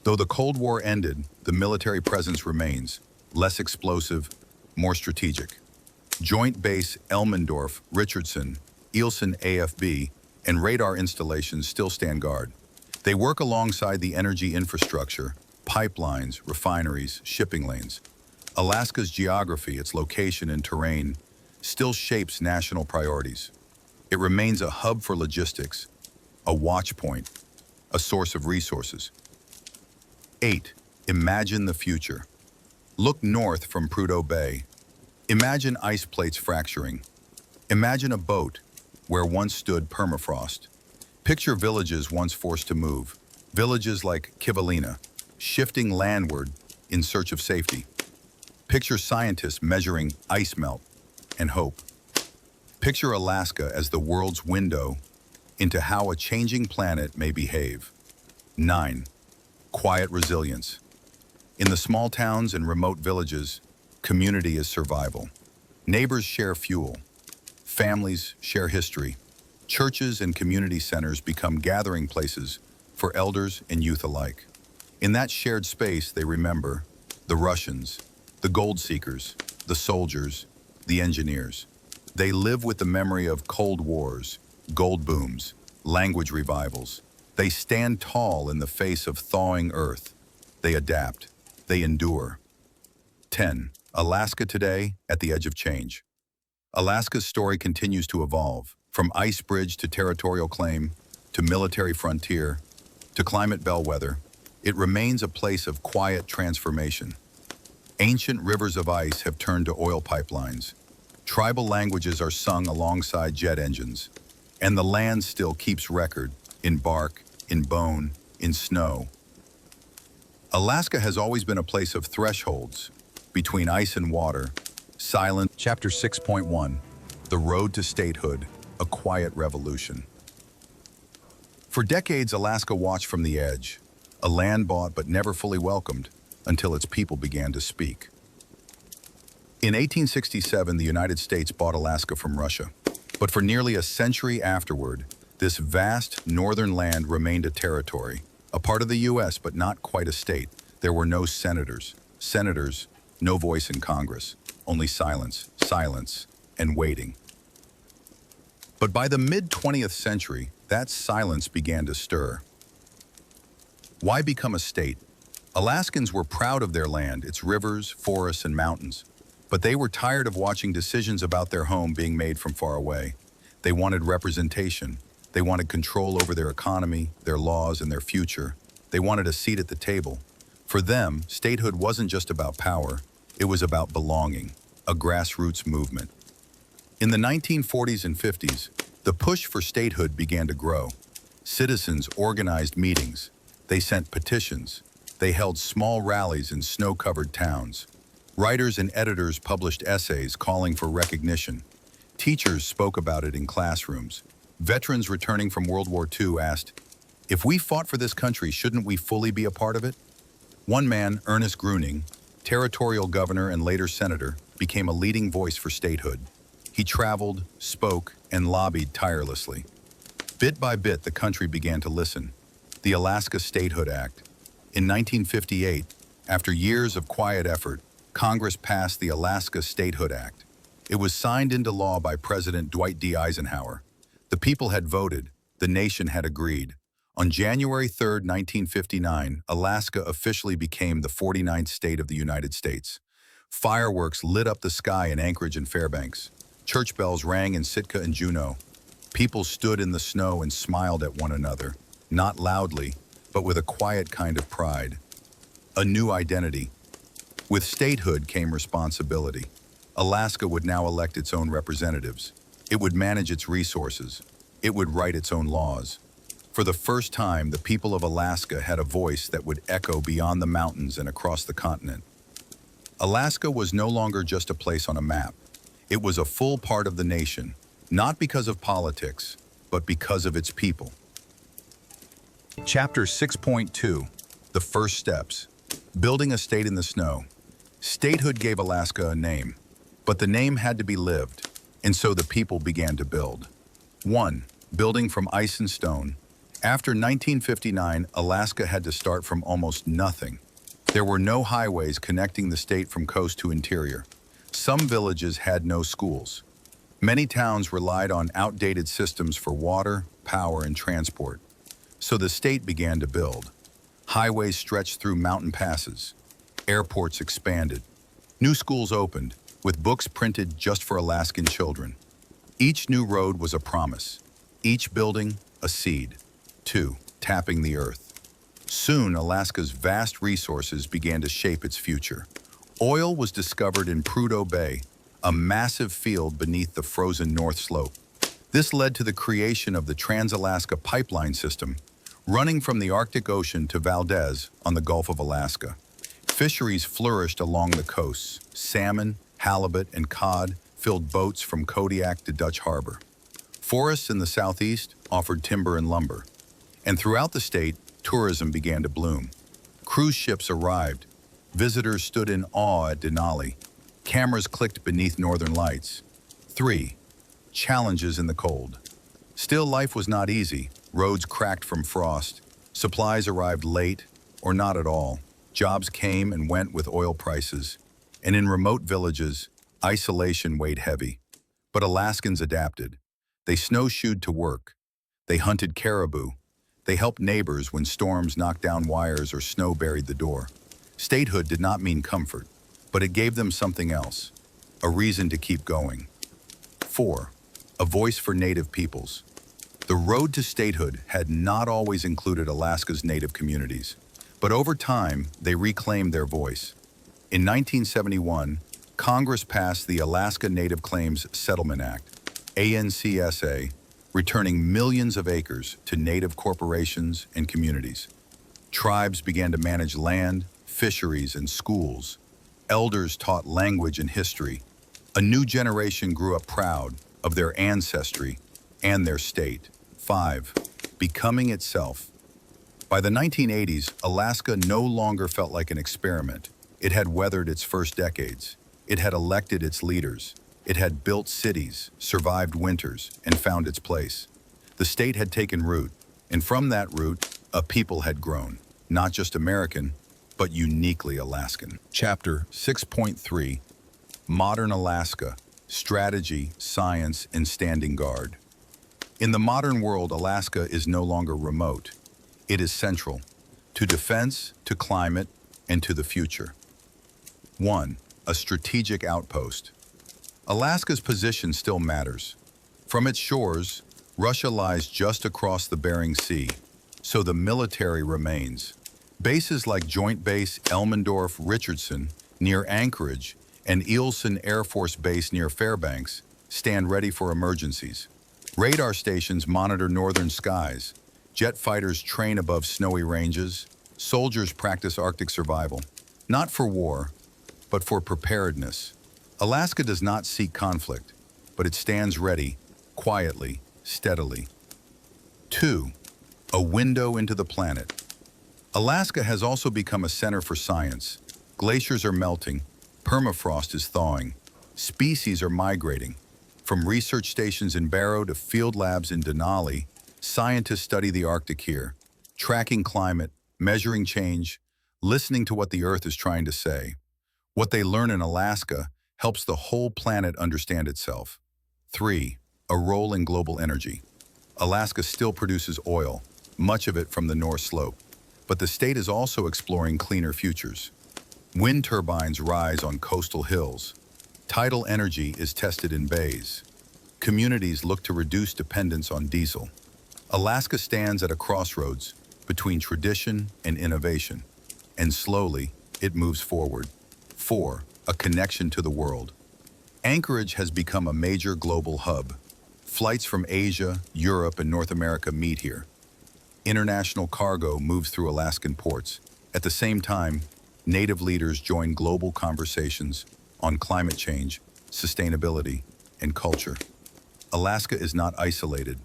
Though the Cold War ended, the military presence remains, less explosive, more strategic. Joint Base Elmendorf, Richardson, Eelson AFB, and radar installations still stand guard. They work alongside the energy infrastructure, pipelines, refineries, shipping lanes. Alaska's geography, its location and terrain, still shapes national priorities. It remains a hub for logistics, a watch point, a source of resources. 8. Imagine the future. Look north from Prudhoe Bay. Imagine ice plates fracturing. Imagine a boat where once stood permafrost. Picture villages once forced to move, villages like Kivalina, shifting landward in search of safety. Picture scientists measuring ice melt and hope. Picture Alaska as the world's window into how a changing planet may behave. 9. Quiet resilience. In the small towns and remote villages, community is survival. Neighbors share fuel. Families share history. Churches and community centers become gathering places for elders and youth alike. In that shared space, they remember the Russians, the gold seekers, the soldiers, the engineers. They live with the memory of Cold Wars, gold booms, language revivals. They stand tall in the face of thawing earth. They adapt. They endure. 10. Alaska today at the edge of change. Alaska's story continues to evolve, from ice bridge to territorial claim, to military frontier, to climate bellwether. It remains a place of quiet transformation. Ancient rivers of ice have turned to oil pipelines. Tribal languages are sung alongside jet engines. And the land still keeps record in bark, in bone, in snow. Alaska has always been a place of thresholds between ice and water. Silent. Chapter 6.1. The Road to Statehood, a Quiet Revolution. For decades, Alaska watched from the edge, a land bought but never fully welcomed until its people began to speak. In 1867, the United States bought Alaska from Russia. But for nearly a century afterward, this vast northern land remained a territory, a part of the U.S., but not quite a state. There were no senators, no voice in Congress, only silence, and waiting. But by the mid-20th century, that silence began to stir. Why become a state? Alaskans were proud of their land, its rivers, forests, and mountains. But they were tired of watching decisions about their home being made from far away. They wanted representation. They wanted control over their economy, their laws, and their future. They wanted a seat at the table. For them, statehood wasn't just about power. It was about belonging, a grassroots movement. In the 1940s and 50s, the push for statehood began to grow. Citizens organized meetings. They sent petitions. They held small rallies in snow-covered towns. Writers and editors published essays calling for recognition. Teachers spoke about it in classrooms. Veterans returning from World War II asked, "If we fought for this country, shouldn't we fully be a part of it?" One man, Ernest Gruning, territorial governor and later senator, became a leading voice for statehood. He traveled, spoke, and lobbied tirelessly. Bit by bit, the country began to listen. The Alaska Statehood Act. In 1958, After years of quiet effort, Congress passed the Alaska Statehood Act. It was signed into law by President Dwight D. Eisenhower. The people had voted. The nation had agreed. On January 3, 1959, Alaska officially became the 49th state of the United States. Fireworks lit up the sky in Anchorage and Fairbanks. Church bells rang in Sitka and Juneau. People stood in the snow and smiled at one another, not loudly, but with a quiet kind of pride. A new identity. With statehood came responsibility. Alaska would now elect its own representatives. It would manage its resources. It would write its own laws. For the first time, the people of Alaska had a voice that would echo beyond the mountains and across the continent. Alaska was no longer just a place on a map. It was a full part of the nation, not because of politics, but because of its people. Chapter 6.2, The First Steps. Building a state in the snow. Statehood gave Alaska a name, but the name had to be lived, and so the people began to build. 1. Building from ice and stone. After 1959, Alaska had to start from almost nothing. There were no highways connecting the state from coast to interior. Some villages had no schools. Many towns relied on outdated systems for water, power, and transport. So the state began to build. Highways stretched through mountain passes. Airports expanded. New schools opened, with books printed just for Alaskan children. Each new road was a promise. Each building, a seed. 2. Tapping the earth. Soon, Alaska's vast resources began to shape its future. Oil was discovered in Prudhoe Bay, a massive field beneath the frozen North Slope. This led to the creation of the Trans-Alaska Pipeline System, running from the Arctic Ocean to Valdez on the Gulf of Alaska. Fisheries flourished along the coasts. Salmon, halibut, and cod filled boats from Kodiak to Dutch Harbor. Forests in the southeast offered timber and lumber. And throughout the state, tourism began to bloom. Cruise ships arrived. Visitors stood in awe at Denali. Cameras clicked beneath northern lights. 3. Challenges in the cold. Still, life was not easy. Roads cracked from frost. Supplies arrived late, or not at all. Jobs came and went with oil prices. And in remote villages, isolation weighed heavy. But Alaskans adapted. They snowshoed to work. They hunted caribou. They helped neighbors when storms knocked down wires or snow buried the door. Statehood did not mean comfort, but it gave them something else, a reason to keep going. 4. A voice for Native peoples. The road to statehood had not always included Alaska's Native communities, but over time, they reclaimed their voice. In 1971, Congress passed the Alaska Native Claims Settlement Act, ANCSA, returning millions of acres to Native corporations and communities. Tribes began to manage land, fisheries, and schools. Elders taught language and history. A new generation grew up proud of their ancestry and their state. 5. Becoming itself. By the 1980s, Alaska no longer felt like an experiment. It had weathered its first decades. It had elected its leaders. It had built cities, survived winters, and found its place. The state had taken root, and from that root, a people had grown, not just American, but uniquely Alaskan. Chapter 6.3, Modern Alaska, Strategy, Science, and Standing Guard. In the modern world, Alaska is no longer remote. It is central, to defense, to climate, and to the future. 1. A strategic outpost. Alaska's position still matters. From its shores, Russia lies just across the Bering Sea, so the military remains. Bases like Joint Base Elmendorf-Richardson near Anchorage and Eelson Air Force Base near Fairbanks stand ready for emergencies. Radar stations monitor northern skies. Jet fighters train above snowy ranges. Soldiers practice Arctic survival, not for war, but for preparedness. Alaska does not seek conflict, but it stands ready, quietly, steadily. 2. A window into the planet. Alaska has also become a center for science. Glaciers are melting, permafrost is thawing, species are migrating. From research stations in Barrow to field labs in Denali, scientists study the Arctic here, tracking climate, measuring change, listening to what the Earth is trying to say. What they learn in Alaska helps the whole planet understand itself. 3. A role in global energy. Alaska still produces oil, much of it from the North Slope, but the state is also exploring cleaner futures. Wind turbines rise on coastal hills. Tidal energy is tested in bays. Communities look to reduce dependence on diesel. Alaska stands at a crossroads between tradition and innovation, and slowly it moves forward. 4. A connection to the world. Anchorage has become a major global hub. Flights from Asia, Europe, and North America meet here. International cargo moves through Alaskan ports. At the same time, native leaders join global conversations on climate change, sustainability, and culture. Alaska is not isolated.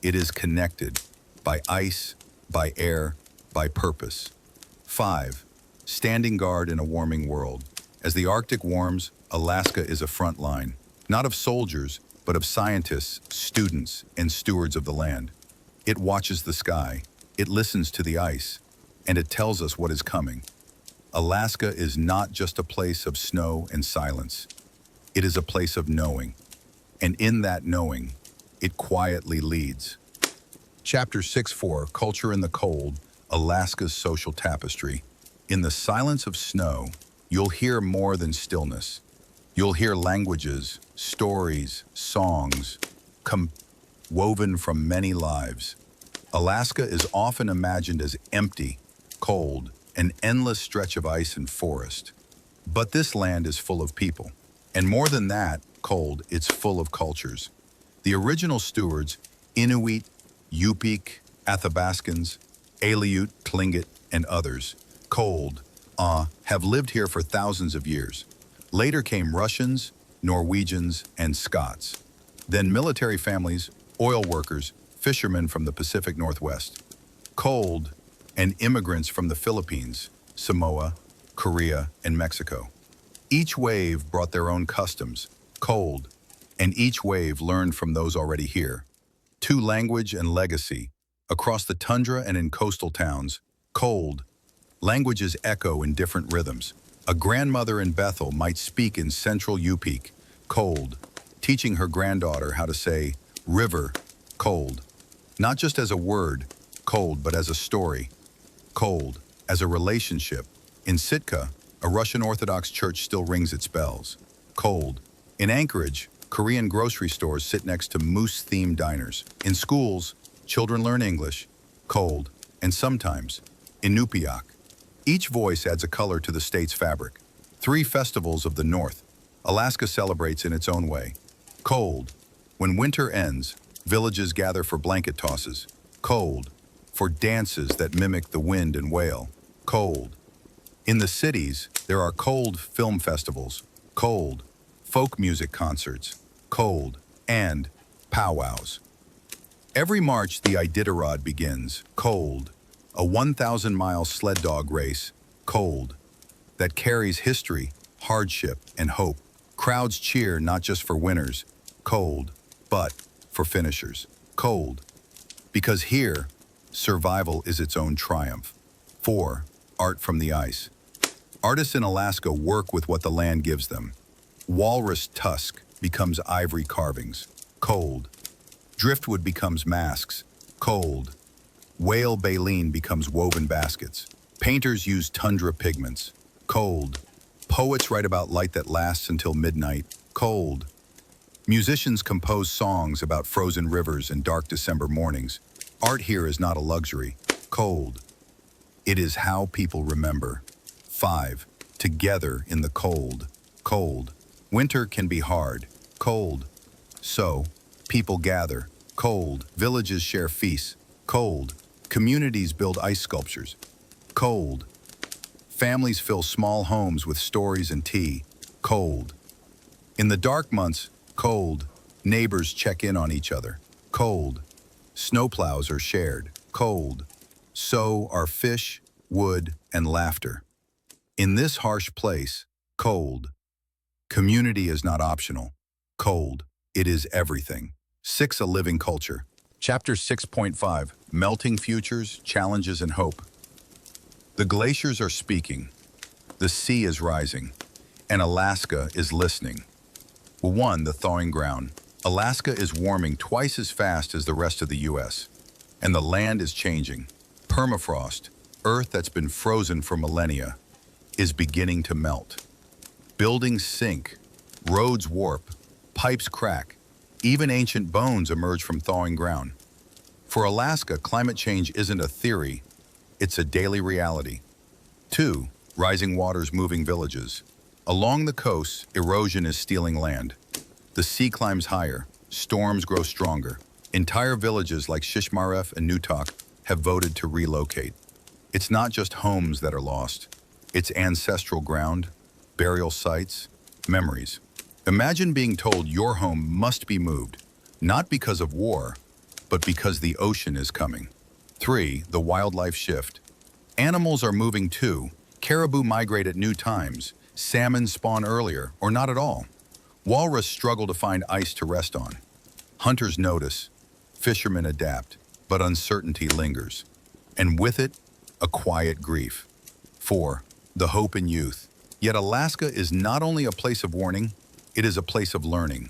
It is connected by ice, by air, by purpose. 5. Standing guard in a warming world. As the Arctic warms, Alaska is a front line, not of soldiers, but of scientists, students, and stewards of the land. It watches the sky, it listens to the ice, and it tells us what is coming. Alaska is not just a place of snow and silence. It is a place of knowing. And in that knowing, it quietly leads. Chapter 6-4, Culture in the Cold, Alaska's Social Tapestry. In the silence of snow, you'll hear more than stillness. You'll hear languages, stories, songs, woven from many lives. Alaska is often imagined as empty, cold, an endless stretch of ice and forest. But this land is full of people. And more than that, cold, it's full of cultures. The original stewards, Inuit, Yupik, Athabascans, Aleut, Tlingit, and others, have lived here for thousands of years. Later came Russians, Norwegians, and Scots. Then military families, oil workers, fishermen from the Pacific Northwest. Cold, and immigrants from the Philippines, Samoa, Korea, and Mexico. Each wave brought their own customs, cold, and each wave learned from those already here. To language and legacy, across the tundra and in coastal towns, cold, languages echo in different rhythms. A grandmother in Bethel might speak in central Yupik, cold, teaching her granddaughter how to say river, cold, not just as a word, cold, but as a story, cold, as a relationship. In Sitka, a Russian Orthodox church still rings its bells, cold. In Anchorage, Korean grocery stores sit next to moose-themed diners. In schools, children learn English, cold, and sometimes, Inupiaq. Each voice adds a color to the state's fabric. 3 festivals of the North, Alaska celebrates in its own way. Cold, when winter ends, villages gather for blanket tosses. Cold, for dances that mimic the wind and wail. Cold. In the cities, there are cold film festivals, cold, folk music concerts, cold, and powwows. Every March, the Iditarod begins, cold, a 1,000-mile sled dog race, cold, that carries history, hardship, and hope. Crowds cheer not just for winners, cold, but for finishers, cold. Because here, survival is its own triumph. 4. Art from the ice. Artists in Alaska work with what the land gives them. Walrus tusk becomes ivory carvings, cold. Driftwood becomes masks, cold. Whale baleen becomes woven baskets. Painters use tundra pigments, cold. Poets write about light that lasts until midnight, cold. Musicians compose songs about frozen rivers and dark December mornings. Art here is not a luxury, cold. It is how people remember. 5. Together in the cold, cold. Winter can be hard, cold. So, people gather, cold. Villages share feasts, cold. Communities build ice sculptures, cold. Families fill small homes with stories and tea, cold. In the dark months, cold. Neighbors check in on each other, cold. Snowplows are shared, cold. So are fish, wood, and laughter. In this harsh place, cold. Community is not optional, cold. It is everything. 6. A living culture. Chapter 6.5, Melting Futures, Challenges, and Hope. The glaciers are speaking, the sea is rising, and Alaska is listening. Well, one, the thawing ground. Alaska is warming twice as fast as the rest of the U.S., and the land is changing. Permafrost, Earth that's been frozen for millennia, is beginning to melt. Buildings sink, roads warp, pipes crack, even ancient bones emerge from thawing ground. For Alaska, climate change isn't a theory, it's a daily reality. Two, rising waters moving villages. Along the coast, erosion is stealing land. The sea climbs higher, storms grow stronger. Entire villages like Shishmaref and Nutak have voted to relocate. It's not just homes that are lost, it's ancestral ground, burial sites, memories. Imagine being told your home must be moved, not because of war, but because the ocean is coming. Three, the wildlife shift. Animals are moving too. Caribou migrate at new times. Salmon spawn earlier, or not at all. Walrus struggle to find ice to rest on. Hunters notice. Fishermen adapt, but uncertainty lingers. And with it, a quiet grief. Four, the hope in youth. Yet Alaska is not only a place of warning, it is a place of learning.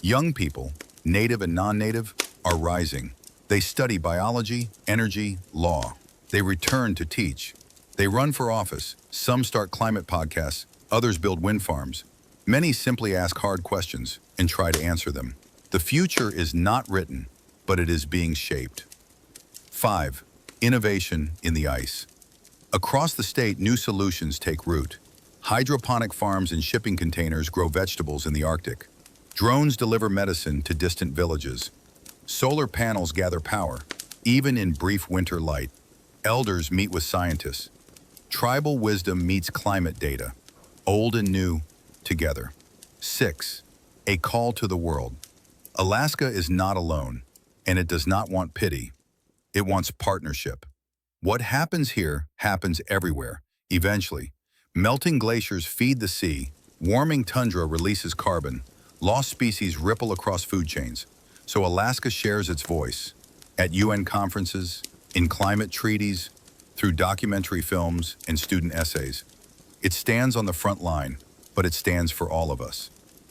Young people, native and non-native, are rising. They study biology, energy, law. They return to teach. They run for office. Some start climate podcasts, others build wind farms. Many simply ask hard questions and try to answer them. The future is not written, but it is being shaped. 5. Innovation in the ice. Across the state, new solutions take root. Hydroponic farms and shipping containers grow vegetables in the Arctic. Drones deliver medicine to distant villages. Solar panels gather power, even in brief winter light. Elders meet with scientists. Tribal wisdom meets climate data. Old and new, together. 6. A call to the world. Alaska is not alone, and it does not want pity. It wants partnership. What happens here happens everywhere, eventually. Melting glaciers feed the sea, warming tundra releases carbon, lost species ripple across food chains. So Alaska shares its voice at UN conferences, in climate treaties, through documentary films and student essays. It stands on the front line, but it stands for all of us.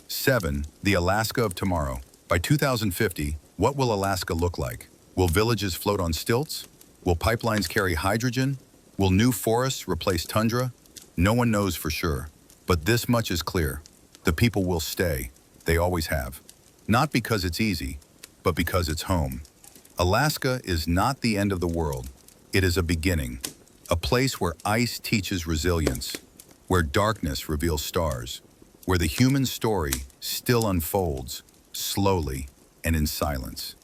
7. The Alaska of tomorrow. By 2050, what will Alaska look like? Will villages float on stilts? Will pipelines carry hydrogen? Will new forests replace tundra? No one knows for sure, but this much is clear. The people will stay. They always have. Not because it's easy, but because it's home. Alaska is not the end of the world. It is a beginning, a place where ice teaches resilience, where darkness reveals stars, where the human story still unfolds, slowly and in silence.